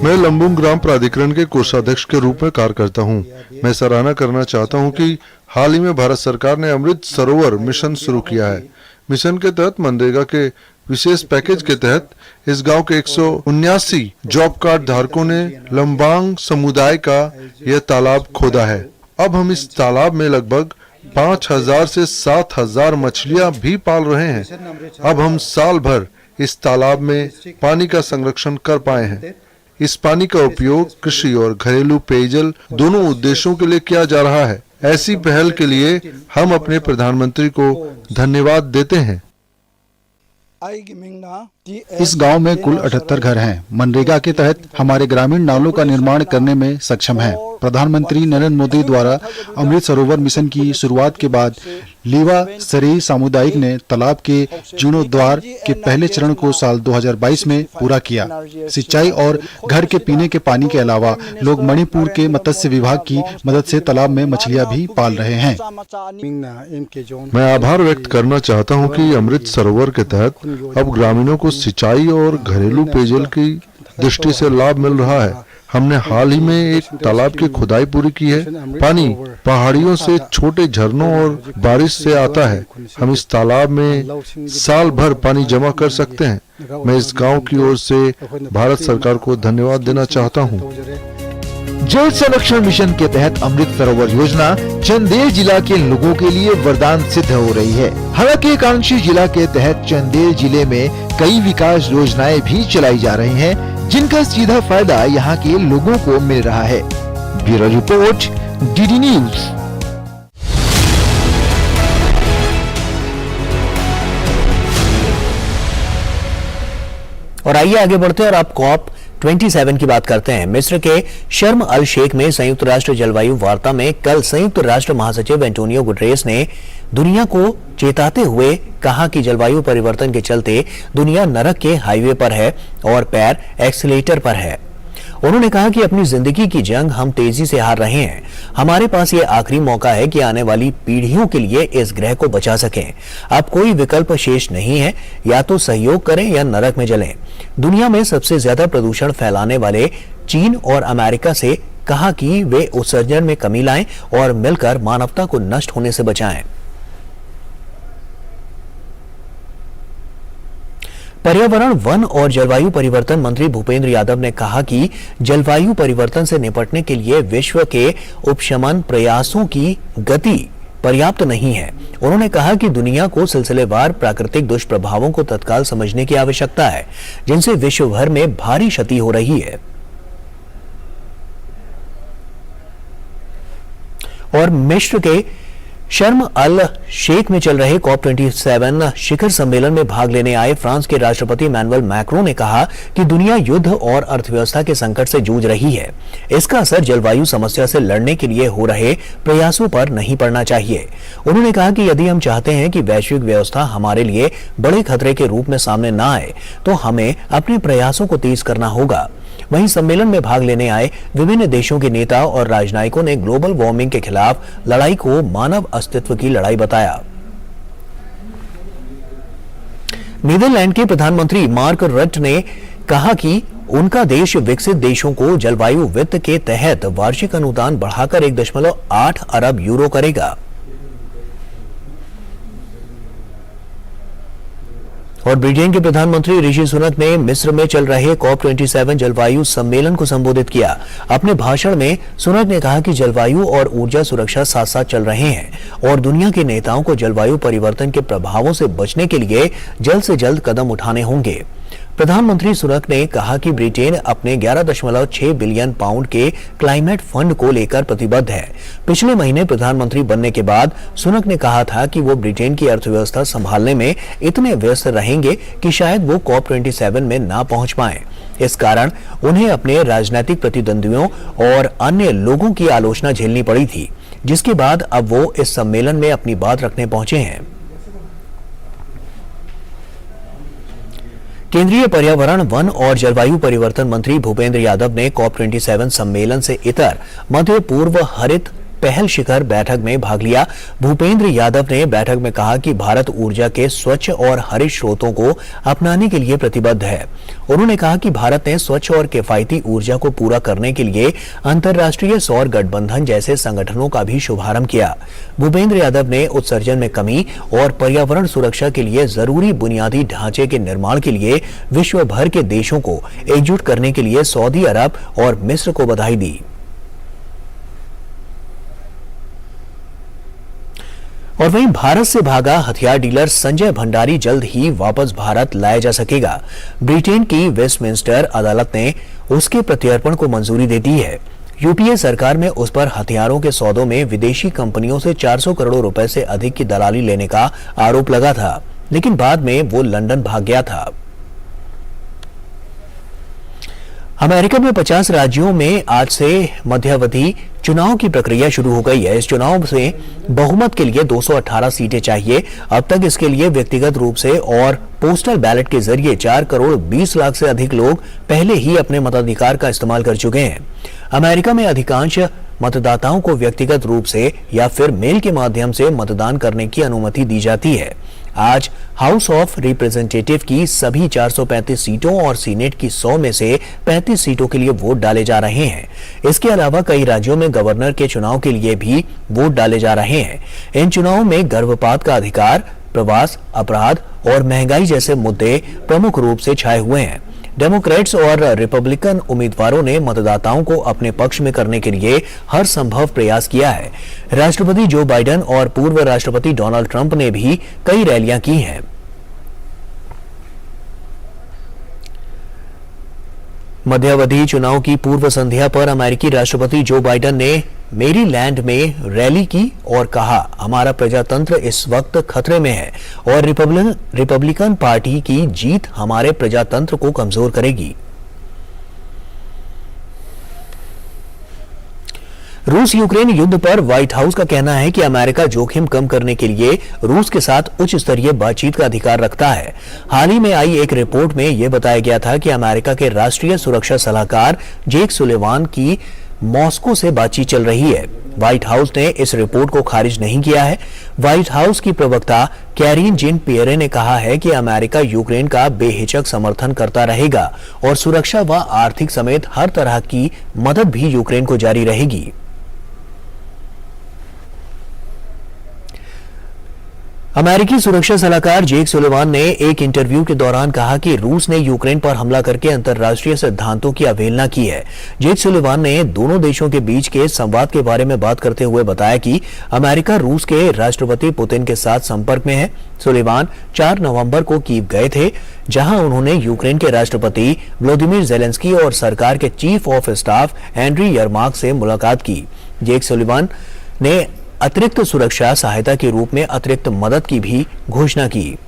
मैं लंबुंग ग्राम प्राधिकरण के कोषाध्यक्ष के रूप में कार्य करता हूँ। मैं सराहना करना चाहता हूँ कि हाल ही में भारत सरकार ने अमृत सरोवर मिशन शुरू किया है। मिशन के तहत मनरेगा के विशेष पैकेज के तहत इस गांव के 179 जॉब कार्ड धारकों ने लंबांग समुदाय का यह तालाब खोदा है। अब हम इस तालाब में लगभग 5000 से 7000 मछलियां भी पाल रहे हैं। अब हम साल भर इस तालाब में पानी का संरक्षण कर पाए हैं। इस पानी का उपयोग कृषि और घरेलू पेयजल दोनों उद्देश्यों के लिए किया जा रहा है। ऐसी पहल के लिए हम अपने प्रधानमंत्री को धन्यवाद देते हैं। इस गांव में कुल 78 घर हैं। मनरेगा के तहत हमारे ग्रामीण नालों का निर्माण करने में सक्षम हैं। प्रधानमंत्री नरेंद्र मोदी द्वारा अमृत सरोवर मिशन की शुरुआत के बाद लीवा सरेई सामुदायिक ने तालाब के जीर्णोद्धार के पहले चरण को साल 2022 में पूरा किया। सिंचाई और घर के पीने के पानी के अलावा लोग मणिपुर के मत्स्य विभाग की मदद से तालाब में मछलियां भी पाल रहे हैं। मैं आभार व्यक्त करना चाहता हूं कि अमृत सरोवर के तहत अब ग्रामीणों को सिंचाई और घरेलू पेयजल की दृष्टि से लाभ मिल रहा है। हमने हाल ही में एक तालाब की खुदाई पूरी की है। पानी पहाड़ियों से छोटे झरनों और बारिश से आता है। हम इस तालाब में साल भर पानी जमा कर सकते हैं। मैं इस गांव की ओर से भारत सरकार को धन्यवाद देना चाहता हूं। जल संरक्षण मिशन के तहत अमृत सरोवर योजना चंदेल जिला के लोगों के लिए वरदान सिद्ध हो रही है। हालांकि आकांक्षी जिला के तहत चंदेल जिले में कई विकास योजनाएं भी चलाई जा रही हैं, जिनका सीधा फायदा यहाँ के लोगों को मिल रहा है। Bureau report, DD news. और आइए आगे बढ़ते हैं और आप कॉप 27 की बात करते हैं। मिस्र के शर्म अल शेख में संयुक्त राष्ट्र जलवायु वार्ता में कल संयुक्त राष्ट्र महासचिव एंटोनियो गुटरेस ने दुनिया को चेताते हुए कहा कि जलवायु परिवर्तन के चलते दुनिया नरक के हाईवे पर है और पैर एक्सीलेटर पर है। उन्होंने कहा कि अपनी जिंदगी की जंग हम तेजी से हार रहे हैं। हमारे पास ये आखिरी मौका है कि आने वाली पीढ़ियों के लिए इस ग्रह को बचा सकें। अब कोई विकल्प शेष नहीं है, या तो सहयोग करें या नरक में जलें। दुनिया में सबसे ज्यादा प्रदूषण फैलाने वाले चीन और अमेरिका से कहा कि वे उत्सर्जन में कमी लाएं और मिलकर मानवता को नष्ट होने से बचाएं। पर्यावरण, वन और जलवायु परिवर्तन मंत्री भूपेंद्र यादव ने कहा कि जलवायु परिवर्तन से निपटने के लिए विश्व के उपशमन प्रयासों की गति पर्याप्त नहीं है। उन्होंने कहा कि दुनिया को सिलसिलेवार प्राकृतिक दुष्प्रभावों को तत्काल समझने की आवश्यकता है, जिनसे विश्व भर में भारी क्षति हो रही है। और मिस्र के शर्म अल शेख में चल रहे कॉप 27 शिखर सम्मेलन में भाग लेने आए फ्रांस के राष्ट्रपति इमैनुअल मैक्रों ने कहा कि दुनिया युद्ध और अर्थव्यवस्था के संकट से जूझ रही है। इसका असर जलवायु समस्या से लड़ने के लिए हो रहे प्रयासों पर नहीं पड़ना चाहिए। उन्होंने कहा कि यदि हम चाहते हैं कि वैश्विक व्यवस्था हमारे लिए बड़े खतरे के रूप में सामने न आए, तो हमें अपने प्रयासों को तेज करना होगा। वहीं सम्मेलन में भाग लेने आए विभिन्न देशों के नेता और राजनयिकों ने ग्लोबल वार्मिंग के खिलाफ लड़ाई को मानव अस्तित्व की लड़ाई बताया। नीदरलैंड के प्रधानमंत्री मार्क रट ने कहा कि उनका देश विकसित देशों को जलवायु वित्त के तहत वार्षिक अनुदान बढ़ाकर 1.8 अरब यूरो करेगा। और ब्रिटेन के प्रधानमंत्री ऋषि सुनक ने मिस्र में चल रहे कॉप 27 जलवायु सम्मेलन को संबोधित किया। अपने भाषण में सुनक ने कहा कि जलवायु और ऊर्जा सुरक्षा साथ साथ चल रहे हैं और दुनिया के नेताओं को जलवायु परिवर्तन के प्रभावों से बचने के लिए जल्द से जल्द कदम उठाने होंगे। प्रधानमंत्री सुनक ने कहा कि ब्रिटेन अपने 11.6 बिलियन पाउंड के क्लाइमेट फंड को लेकर प्रतिबद्ध है। पिछले महीने प्रधानमंत्री बनने के बाद सुनक ने कहा था कि वो ब्रिटेन की अर्थव्यवस्था संभालने में इतने व्यस्त रहेंगे कि शायद वो कॉप 27 में ना पहुंच पाएं। इस कारण उन्हें अपने राजनीतिक प्रतिद्वंदियों और अन्य लोगों की आलोचना झेलनी पड़ी थी, जिसके बाद अब वो इस सम्मेलन में अपनी बात रखने पहुंचे हैं। केंद्रीय पर्यावरण, वन और जलवायु परिवर्तन मंत्री भूपेंद्र यादव ने कॉप 27 सम्मेलन से इतर मध्य पूर्व हरित पहल शिखर बैठक में भाग लिया। भूपेंद्र यादव ने बैठक में कहा कि भारत ऊर्जा के स्वच्छ और हरित स्रोतों को अपनाने के लिए प्रतिबद्ध है। उन्होंने कहा कि भारत ने स्वच्छ और किफायती ऊर्जा को पूरा करने के लिए अंतर्राष्ट्रीय सौर गठबंधन जैसे संगठनों का भी शुभारंभ किया। भूपेंद्र यादव ने उत्सर्जन में कमी और पर्यावरण सुरक्षा के लिए जरूरी बुनियादी ढांचे के निर्माण के लिए विश्व भर के देशों को एकजुट करने के लिए सऊदी अरब और मिस्र को बधाई दी। और वहीं भारत से भागा हथियार डीलर संजय भंडारी जल्द ही वापस भारत लाया जा सकेगा। ब्रिटेन की वेस्टमिंस्टर अदालत ने उसके प्रत्यर्पण को मंजूरी दे दी है। यूपीए सरकार में उस पर हथियारों के सौदों में विदेशी कंपनियों से 400 करोड़ रुपए से अधिक की दलाली लेने का आरोप लगा था, लेकिन बाद में वो लंदन भाग गया था। अमेरिका में 50 राज्यों में आज से मध्यावधि चुनाव की प्रक्रिया शुरू हो गई है। इस चुनाव से बहुमत के लिए 218 सीटें चाहिए। अब तक इसके लिए व्यक्तिगत रूप से और पोस्टल बैलेट के जरिए 4 करोड़ 20 लाख से अधिक लोग पहले ही अपने मताधिकार का इस्तेमाल कर चुके हैं। अमेरिका में अधिकांश मतदाताओं को व्यक्तिगत रूप से या फिर मेल के माध्यम से मतदान करने की अनुमति दी जाती है। आज हाउस ऑफ रिप्रेजेंटेटिव की सभी 435 सीटों और सीनेट की 100 में से 35 सीटों के लिए वोट डाले जा रहे हैं। इसके अलावा कई राज्यों में गवर्नर के चुनाव के लिए भी वोट डाले जा रहे हैं। इन चुनावों में गर्भपात का अधिकार, प्रवास, अपराध और महंगाई जैसे मुद्दे प्रमुख रूप से छाए हुए हैं। डेमोक्रेट्स और रिपब्लिकन उम्मीदवारों ने मतदाताओं को अपने पक्ष में करने के लिए हर संभव प्रयास किया है। राष्ट्रपति जो बाइडेन और पूर्व राष्ट्रपति डोनाल्ड ट्रंप ने भी कई रैलियां की हैं। मध्यावधि चुनाव की पूर्व संध्या पर अमेरिकी राष्ट्रपति जो बाइडेन ने मेरीलैंड में रैली की और कहा, हमारा प्रजातंत्र इस वक्त खतरे में है और रिपब्लिकन पार्टी की जीत हमारे प्रजातंत्र को कमजोर करेगी। रूस यूक्रेन युद्ध पर व्हाइट हाउस का कहना है कि अमेरिका जोखिम कम करने के लिए रूस के साथ उच्च स्तरीय बातचीत का अधिकार रखता है। हाल ही में आई एक रिपोर्ट में यह बताया गया था कि अमेरिका के राष्ट्रीय सुरक्षा सलाहकार जेक सुलिवान की मॉस्को से बातचीत चल रही है। व्हाइट हाउस ने इस रिपोर्ट को खारिज नहीं किया है। व्हाइट हाउस की प्रवक्ता कैरीन जेन पियरे ने कहा है कि अमेरिका यूक्रेन का बेहिचक समर्थन करता रहेगा और सुरक्षा व आर्थिक समेत हर तरह की मदद भी यूक्रेन को जारी रहेगी। अमेरिकी सुरक्षा सलाहकार जेक सुलिवान ने एक इंटरव्यू के दौरान कहा कि रूस ने यूक्रेन पर हमला करके अंतर्राष्ट्रीय सिद्धांतों की अवहेलना की है। जेक सुलिवान ने दोनों देशों के बीच के संवाद के बारे में बात करते हुए बताया कि अमेरिका रूस के राष्ट्रपति पुतिन के साथ संपर्क में है। सुलिवान 4 नवंबर को कीव गए थे, जहां उन्होंने यूक्रेन के राष्ट्रपति व्लादिमीर ज़ेलेंस्की और सरकार के chief of staff Andriy Yermak से मुलाकात की। जेक सुलिवान ने अतिरिक्त सुरक्षा सहायता के रूप में अतिरिक्त मदद की भी घोषणा की।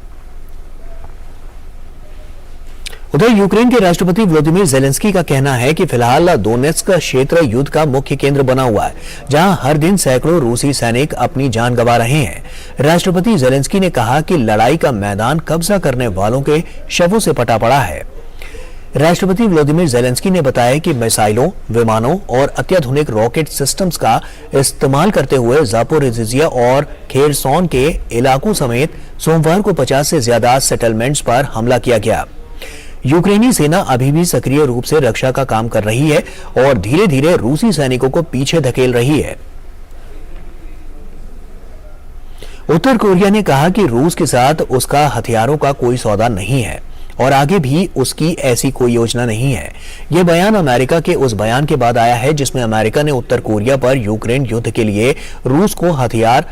उधर यूक्रेन के राष्ट्रपति व्लादिमीर ज़ेलेंस्की का कहना है कि फिलहाल दोनेत्स्क क्षेत्र युद्ध का मुख्य केंद्र बना हुआ है, जहां हर दिन सैकड़ों रूसी सैनिक अपनी जान गंवा रहे हैं। राष्ट्रपति ज़ेलेंस्की ने कहा कि लड़ाई का मैदान कब्जा करने वालों के शवों से पटा पड़ा है। राष्ट्रपति व्लादिमीर ज़ेलेंस्की ने बताया कि मिसाइलों, विमानों और अत्याधुनिक रॉकेट सिस्टम्स का इस्तेमाल करते हुए ज़ापोरिजिया और खेरसोन के इलाकों समेत सोमवार को 50 से ज्यादा सेटलमेंट्स पर हमला किया गया। यूक्रेनी सेना अभी भी सक्रिय रूप से रक्षा का काम कर रही है और धीरे धीरे रूसी सैनिकों को पीछे धकेल रही है। उत्तर कोरिया ने कहा कि रूस के साथ उसका हथियारों का कोई सौदा नहीं है और आगे भी उसकी ऐसी कोई योजना नहीं है। यह बयान अमेरिका के उस बयान के बाद आया है जिसमें अमेरिका ने उत्तर कोरिया पर यूक्रेन युद्ध के लिए रूस को हथियार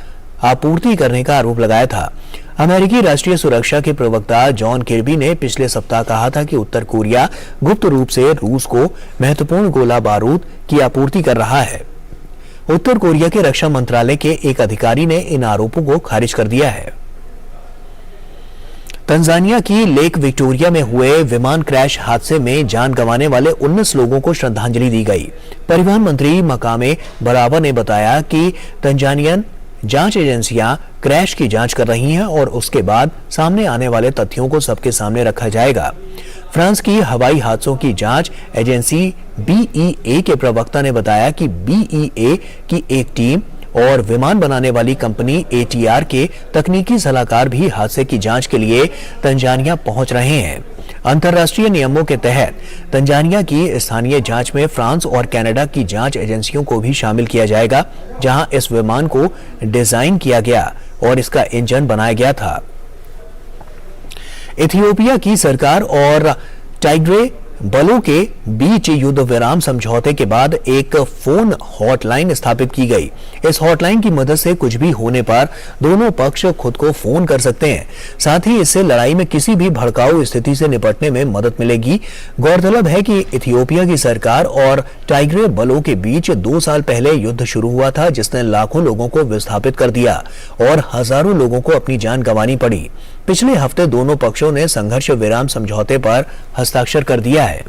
आपूर्ति करने का आरोप लगाया था। अमेरिकी राष्ट्रीय सुरक्षा के प्रवक्ता जॉन किर्बी ने पिछले सप्ताह कहा था कि उत्तर कोरिया गुप्त रूप से रूस को महत्वपूर्ण गोला बारूद की आपूर्ति कर रहा है। उत्तर कोरिया के रक्षा मंत्रालय के एक अधिकारी ने इन आरोपों को खारिज कर दिया है। तंजानिया की लेक विक्टोरिया में हुए विमान क्रैश हादसे में जान गंवाने वाले 19 लोगों को श्रद्धांजलि दी गई। परिवहन मंत्री मकामे बरावा ने बताया कि तंजानियन जांच एजेंसियां क्रैश की जांच कर रही हैं और उसके बाद सामने आने वाले तथ्यों को सबके सामने रखा जाएगा। फ्रांस की हवाई हादसों की जांच एजेंसी BEA के प्रवक्ता ने बताया कि BEA की एक टीम और विमान बनाने वाली कंपनी ATR के तकनीकी सलाहकार भी हादसे की जांच के लिए तंजानिया पहुंच रहे हैं। अंतर्राष्ट्रीय नियमों के तहत तंजानिया की स्थानीय जांच में फ्रांस और कनाडा की जांच एजेंसियों को भी शामिल किया जाएगा, जहां इस विमान को डिजाइन किया गया और इसका इंजन बनाया गया था। इथियोपिया की सरकार और टाइग्रे बलों के बीच युद्ध विराम समझौते के बाद एक फोन हॉटलाइन स्थापित की गई। इस हॉटलाइन की मदद से कुछ भी होने पर दोनों पक्ष खुद को फोन कर सकते हैं। साथ ही इससे लड़ाई में किसी भी भड़काऊ स्थिति से निपटने में मदद मिलेगी। गौरतलब है कि इथियोपिया की सरकार और टाइग्रे बलों के बीच 2 साल पहले युद्ध शुरू हुआ था, जिसने लाखों लोगों को विस्थापित कर दिया और हजारों लोगों को अपनी जान गंवानी पड़ी। पिछले हफ्ते दोनों पक्षों ने संघर्ष विराम समझौते पर हस्ताक्षर कर दिया है।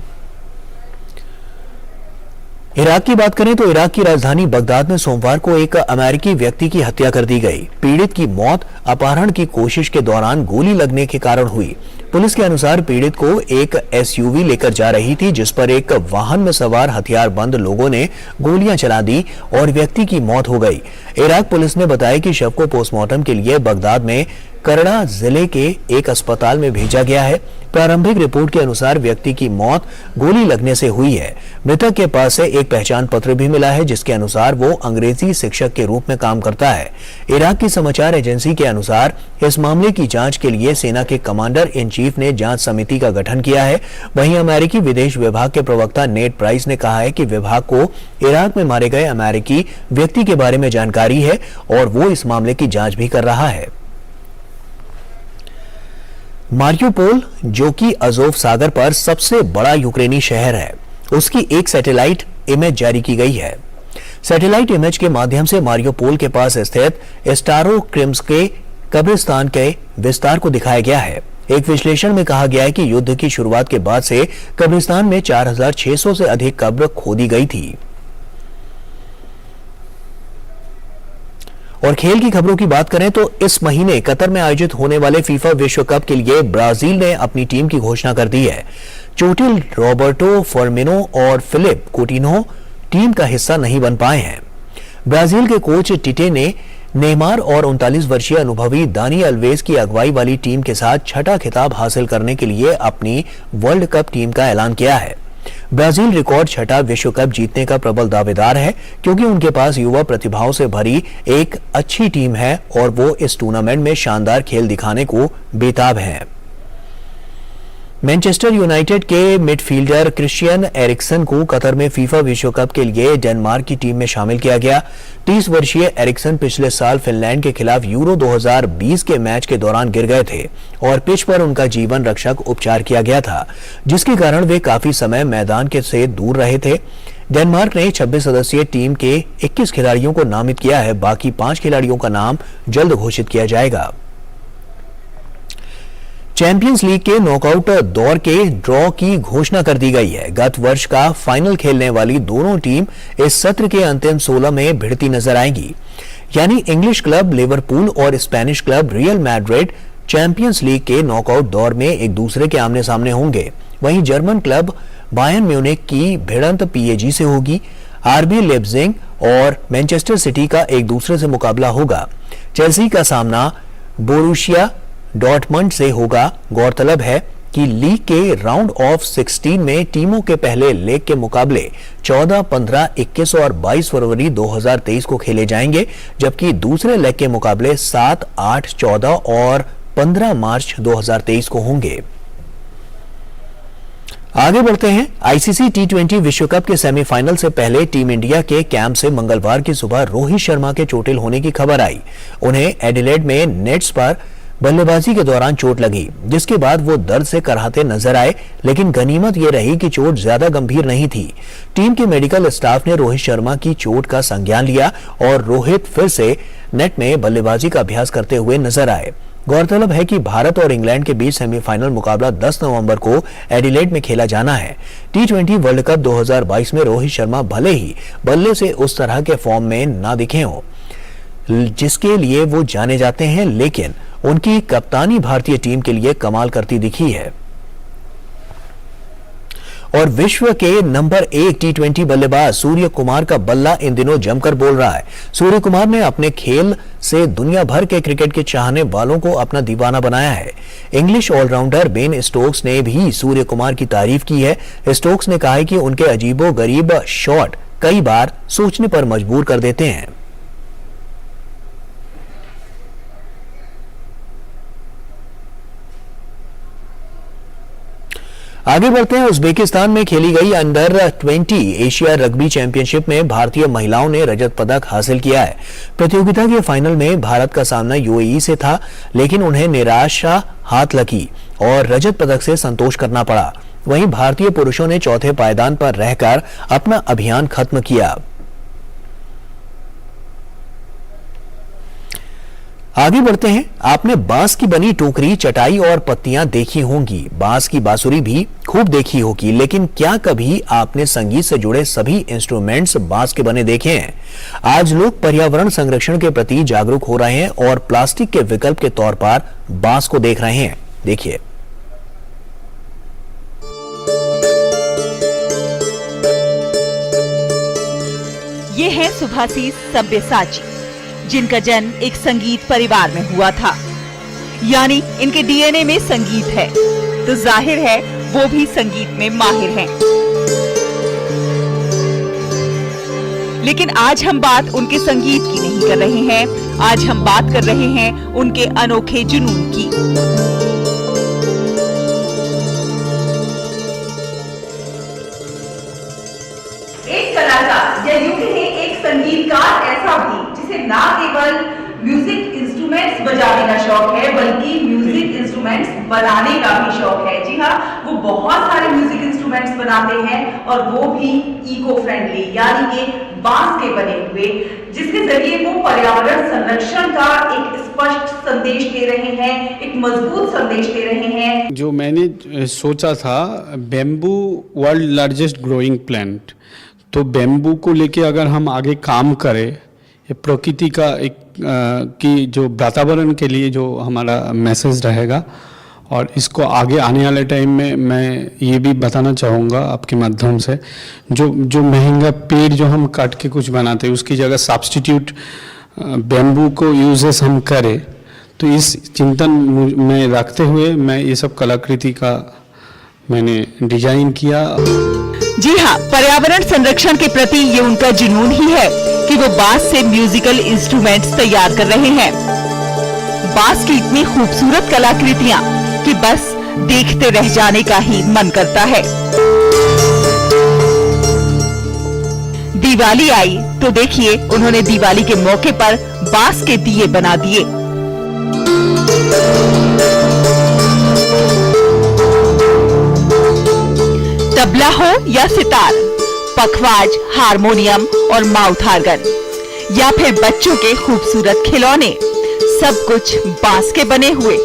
इराक की बात करें तो इराक की राजधानी बगदाद में सोमवार को एक अमेरिकी व्यक्ति की हत्या कर दी गई। पीड़ित की मौत अपहरण की कोशिश के दौरान गोली लगने के कारण हुई। पुलिस के अनुसार पीड़ित को एक SUV लेकर जा रही थी, जिस पर एक वाहन में सवार हथियारबंद लोगों ने गोलियां चला दी और व्यक्ति की मौत हो गई। इराक पुलिस ने बताया कि शव को पोस्टमार्टम के लिए बगदाद में करड़ा जिले के एक अस्पताल में भेजा गया है। प्रारंभिक रिपोर्ट के अनुसार व्यक्ति की मौत गोली लगने से हुई है। मृतक के पास से एक पहचान पत्र भी मिला है, जिसके अनुसार वो अंग्रेजी शिक्षक के रूप में काम करता है। इराक की समाचार एजेंसी के अनुसार इस मामले की जांच के लिए सेना के कमांडर इन चीफ चीफ ने जांच समिति का गठन किया है। वहीं अमेरिकी विदेश विभाग के प्रवक्ता नेड प्राइस ने कहा है कि विभाग को इराक में मारे गए अमेरिकी व्यक्ति के बारे में जानकारी है और वो इस मामले की जांच भी कर रहा है। मारियोपोल, जो कि अजोव सागर पर सबसे बड़ा यूक्रेनी शहर है, उसकी एक सैटेलाइट इमेज जारी की गई है। सैटेलाइट इमेज के माध्यम से मारियोपोल के पास स्थित स्टारोक्रिम्स्के कब्रिस्तान के विस्तार को दिखाया गया है। एक विश्लेषण में कहा गया है कि युद्ध की शुरुआत के बाद से कब्रिस्तान में 4600 से अधिक कब्र खोदी गई थी। और खेल की खबरों की बात करें तो इस महीने कतर में आयोजित होने वाले फीफा विश्व कप के लिए ब्राजील ने अपनी टीम की घोषणा कर दी है। चोटिल रॉबर्टो फर्मिनो और फिलिप कोटिन्हो टीम का हिस्सा नहीं बन पाए हैं। ब्राजील के कोच टिटे ने नेमार और 39 वर्षीय अनुभवी दानी अल्वेज की अगुवाई वाली टीम के साथ छठा खिताब हासिल करने के लिए अपनी वर्ल्ड कप टीम का ऐलान किया है। ब्राजील रिकॉर्ड छठा विश्व कप जीतने का प्रबल दावेदार है, क्योंकि उनके पास युवा प्रतिभाओं से भरी एक अच्छी टीम है और वो इस टूर्नामेंट में शानदार खेल दिखाने को बेताब हैं। मैनचेस्टर यूनाइटेड के मिडफील्डर क्रिश्चियन एरिक्सन को कतर में फीफा विश्व कप के लिए डेनमार्क की टीम में शामिल किया गया। 30 वर्षीय एरिक्सन पिछले साल फिनलैंड के खिलाफ यूरो 2020 के मैच के दौरान गिर गए थे और पिच पर उनका जीवन रक्षक उपचार किया गया था, जिसके कारण वे काफी समय मैदान से दूर रहे थे। डेनमार्क ने 26 सदस्यीय टीम के 21 खिलाड़ियों को नामित किया है। बाकी 5 खिलाड़ियों का नाम जल्द घोषित किया जाएगा। चैंपियंस लीग के नॉकआउट दौर के ड्रॉ की घोषणा कर दी गई है। गत वर्ष का फाइनल खेलने वाली दोनों टीम इस सत्र के अंतिम 16 में भिड़ती नजर आएंगी, यानी इंग्लिश क्लब लिवरपूल और Spanish club real Madrid champions league के नॉकआउट दौर में एक दूसरे के आमने सामने होंगे। वहीं जर्मन क्लब बायर्न म्यूनिख की भिड़ंत पीएजी से होगी। आरबी लेप्जिग और मैनचेस्टर सिटी का एक दूसरे से मुकाबला होगा। चेल्सी का सामना बोरुसिया डॉर्टमंड से होगा। गौरतलब है कि लीग के राउंड ऑफ 16 में टीमों के पहले लेग के मुकाबले 14, 15, 21 और 22 फरवरी 2023 को खेले जाएंगे, जबकि दूसरे लेग के मुकाबले 7, 8, 14 और 15 मार्च 2023 को होंगे। आगे बढ़ते हैं। आईसीसी टी20 विश्व कप के सेमीफाइनल से पहले टीम इंडिया के कैंप से मंगलवार की सुबह रोहित शर्मा के चोटिल होने की खबर आई। उन्हें एडिलेड में नेट्स पर बल्लेबाजी के दौरान चोट लगी, जिसके बाद वो दर्द से कराहते नजर आए, लेकिन गनीमत ये रही कि चोट ज्यादा गंभीर नहीं थी। टीम के मेडिकल स्टाफ ने रोहित शर्मा की चोट का संज्ञान लिया और रोहित फिर से नेट में बल्लेबाजी का अभ्यास करते हुए नजर आए। गौरतलब है कि भारत और इंग्लैंड के बीच सेमीफाइनल मुकाबला 10 नवंबर को एडिलेड में खेला जाना है। टी20 वर्ल्ड कप 2022 में रोहित शर्मा भले ही बल्ले से उस तरह के फॉर्म में ना दिखे हों जिसके लिए वो जाने जाते हैं, लेकिन उनकी कप्तानी भारतीय टीम के लिए कमाल करती दिखी है। और विश्व के नंबर 1 टी20 बल्लेबाज सूर्य कुमार का बल्ला इन दिनों जमकर बोल रहा है। सूर्य कुमार ने अपने खेल से दुनिया भर के क्रिकेट के चाहने वालों को अपना दीवाना बनाया है। इंग्लिश ऑलराउंडर बेन स्टोक्स ने भी सूर्य कुमार की तारीफ की है। स्टोक्स ने कहा है कि उनके अजीबोगरीब शॉट कई बार सोचने पर मजबूर कर देते हैं। आगे बढ़ते हैं। उज्बेकिस्तान में खेली गई अंडर 20 एशिया रग्बी चैंपियनशिप में भारतीय महिलाओं ने रजत पदक हासिल किया है। प्रतियोगिता के फाइनल में भारत का सामना यूएई से था, लेकिन उन्हें निराशा हाथ लगी और रजत पदक से संतोष करना पड़ा। वहीं भारतीय पुरुषों ने चौथे पायदान पर रहकर अपना अभियान खत्म किया। आगे बढ़ते हैं। आपने बांस की बनी टोकरी, चटाई और पत्तियां देखी होंगी, बांस की बांसुरी भी खूब देखी होगी, लेकिन क्या कभी आपने संगीत से जुड़े सभी इंस्ट्रूमेंट्स बांस के बने देखे हैं? आज लोग पर्यावरण संरक्षण के प्रति जागरूक हो रहे हैं और प्लास्टिक के विकल्प के तौर पर बांस को देख रहे हैं। देखिए। ये है सुभाषी सब्यसाची, जिनका जन्म एक संगीत परिवार में हुआ था, यानी इनके डीएनए में संगीत है, तो जाहिर है वो भी संगीत में माहिर हैं। लेकिन आज हम बात उनके संगीत की नहीं कर रहे हैं, आज हम बात कर रहे हैं उनके अनोखे जुनून की। ना केवल म्यूजिक इंस्ट्रूमेंट्स बजाने का शौक है बल्कि म्यूजिक इंस्ट्रूमेंट्स बनाने का भी शौक है। जी हाँ, वो बहुत सारे म्यूजिक इंस्ट्रूमेंट्स बनाते हैं और वो भी इको फ्रेंडली यानी कि बांस के बने हुए, जिसके जरिए वो पर्यावरण संरक्षण का एक स्पष्ट संदेश दे रहे हैं, एक मजबूत संदेश दे रहे हैं। जो मैंने सोचा था bamboo world largest growing plant, तो बेम्बू को लेके अगर हम आगे काम करें, ये प्रकृति का एक की जो वातावरण के लिए जो हमारा मैसेज रहेगा, और इसको आगे आने वाले टाइम में मैं ये भी बताना चाहूँगा आपके माध्यम से, जो महंगा पेड़ जो हम काट के कुछ बनाते हैं उसकी जगह सब्स्टिट्यूट बेम्बू को यूजेस हम करें, तो इस चिंतन में रखते हुए मैं ये सब कलाकृति का मैंने डिजाइन किया। जी हाँ, पर्यावरण संरक्षण के प्रति ये उनका जुनून ही है कि वो बांस से म्यूजिकल इंस्ट्रूमेंट्स तैयार कर रहे हैं। बांस की इतनी खूबसूरत कलाकृतियां कि बस देखते रह जाने का ही मन करता है। दिवाली आई तो देखिए उन्होंने दिवाली के मौके पर बांस के दिए बना दिए। तबला हो या सितार, पखवाज, हारमोनियम और माउथ आर्गन या फिर बच्चों के खूबसूरत खिलौने, सब कुछ बांस के बने हुए।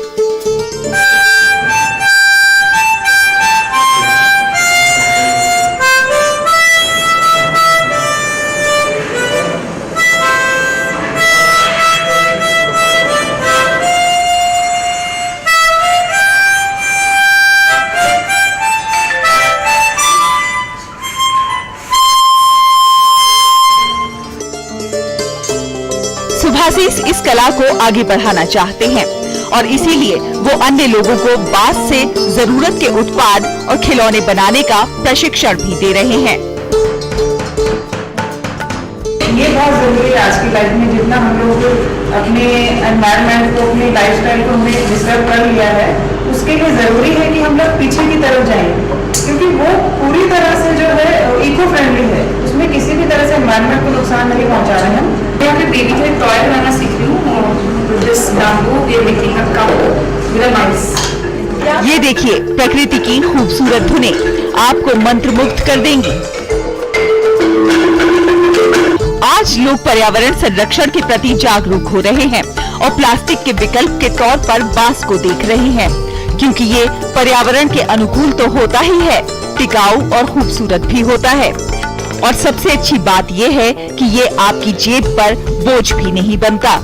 सुभाषिस इस कला को आगे बढ़ाना चाहते हैं और इसीलिए वो अन्य लोगों को बांस से जरूरत के उत्पाद और खिलौने बनाने का प्रशिक्षण भी दे रहे हैं। ये बहुत जरूरी है आज की लाइफ में, जितना हम लोग अपने एनवायरनमेंट को, अपनी लाइफस्टाइल को हमने डिस्टर्ब कर लिया है, उसके लिए जरूरी है कि हम लोग पीछे की तरफ जाएं, क्योंकि वो पूरी तरह से जो है इको फ्रेंडली है, उसमें किसी भी तरह से एनवायरनमेंट को नुकसान नहीं पहुंचा रहे हैं। यहाँ पे बेबी के टॉय बनाना सीख रही हूँ, this bamboo we are making a cup with a mouse. ये देखिए प्रकृति की खूबसूरत धुनें आपको मंत्रमुग्ध कर देंगी। आज लोग पर्यावरण संरक्षण के प्रति जागरूक हो रहे हैं और प्लास्टिक के विकल्प के तौर पर बांस को देख रहे हैं, क्योंकि ये पर्यावरण के अनुकूल तो होता ही है, टिकाऊ और खूबसूरत भी होता है। और सबसे अच्छी बात यह है कि ये आपकी जेब पर बोझ भी नहीं बनता।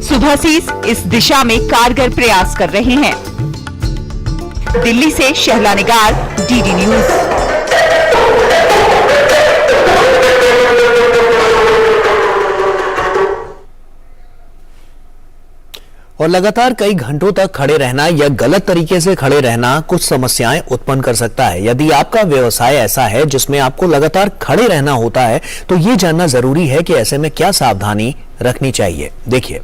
सुभाषिस इस दिशा में कारगर प्रयास कर रहे हैं। दिल्ली से शहला निगार, डीडी न्यूज। और लगातार कई घंटों तक खड़े रहना या गलत तरीके से खड़े रहना कुछ समस्याएं उत्पन्न कर सकता है। यदि आपका व्यवसाय ऐसा है जिसमें आपको लगातार खड़े रहना होता है, तो ये जानना जरूरी है कि ऐसे में क्या सावधानी रखनी चाहिए। देखिए,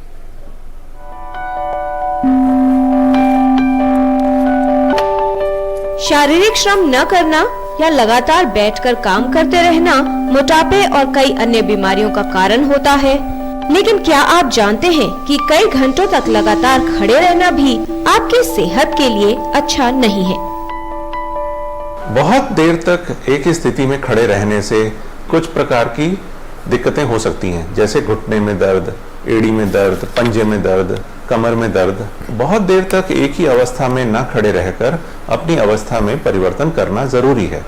शारीरिक श्रम न करना या लगातार बैठकर काम करते रहना मोटापे और कई अन्य बीमारियों का कारण होता है। लेकिन क्या आप जानते हैं कि कई घंटों तक लगातार खड़े रहना भी आपकी सेहत के लिए अच्छा नहीं है। बहुत देर तक एक ही स्थिति में खड़े रहने से कुछ प्रकार की दिक्कतें हो सकती हैं, जैसे घुटने में दर्द, एड़ी में दर्द, पंजे में दर्द, कमर में दर्द। बहुत देर तक एक ही अवस्था में न खड़े रहकर अपनी अवस्था में परिवर्तन करना जरूरी है।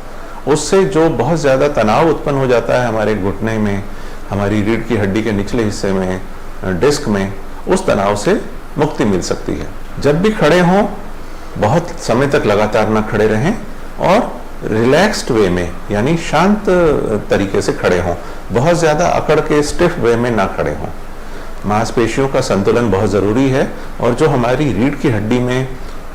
उससे जो बहुत ज्यादा तनाव उत्पन्न हो जाता है हमारे घुटने में, हमारी रीढ़ की हड्डी के निचले हिस्से में, डिस्क में, उस तनाव से मुक्ति मिल सकती है। जब भी खड़े हों, बहुत समय तक लगातार ना खड़े रहें और रिलैक्स्ड वे में, यानी शांत तरीके से खड़े हों। बहुत ज्यादा अकड़ के स्टिफ वे में ना खड़े हों। मांसपेशियों का संतुलन बहुत जरूरी है और जो हमारी रीढ़ की हड्डी में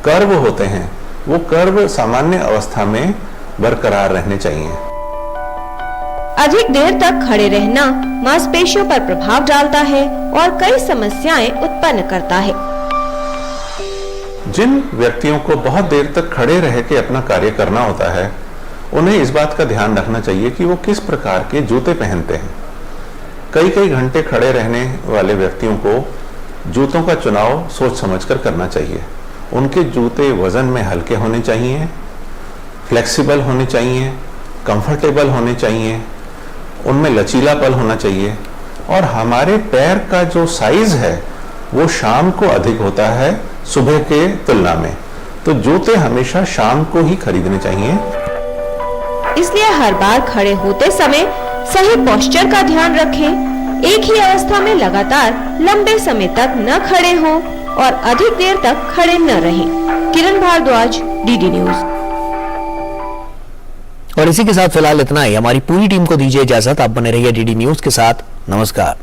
कर्व होते हैं, वो कर्व सामान्य अवस्था में बरकरार रहने चाहिए। अधिक देर तक खड़े रहना मांसपेशियों पर प्रभाव डालता है और कई समस्याएं उत्पन्न करता है। जिन व्यक्तियों को बहुत देर तक खड़े रह के अपना कार्य करना होता है, उन्हें इस बात का ध्यान रखना चाहिए कि वो किस प्रकार के जूते पहनते हैं। कई कई घंटे खड़े रहने वाले व्यक्तियों को जूतों का चुनाव सोच समझकर करना चाहिए। उनके जूते वजन में हल्के होने चाहिए, फ्लेक्सिबल होने चाहिए, कंफर्टेबल होने चाहिए, उनमें लचीलापन होना चाहिए। और हमारे पैर का जो साइज है वो शाम को अधिक होता है सुबह के तुलना में, तो जूते हमेशा शाम को ही खरीदने चाहिए। इसलिए हर बार खड़े होते समय सही पोस्चर का ध्यान रखें। एक ही अवस्था में लगातार लंबे समय तक न खड़े हों और अधिक देर तक खड़े न रहें। किरण भारद्वाज, डीडी न्यूज। और इसी के साथ फिलहाल इतना ही। हमारी पूरी टीम को दीजिए इजाजत। आप बने रहिए डीडी न्यूज के साथ। नमस्कार।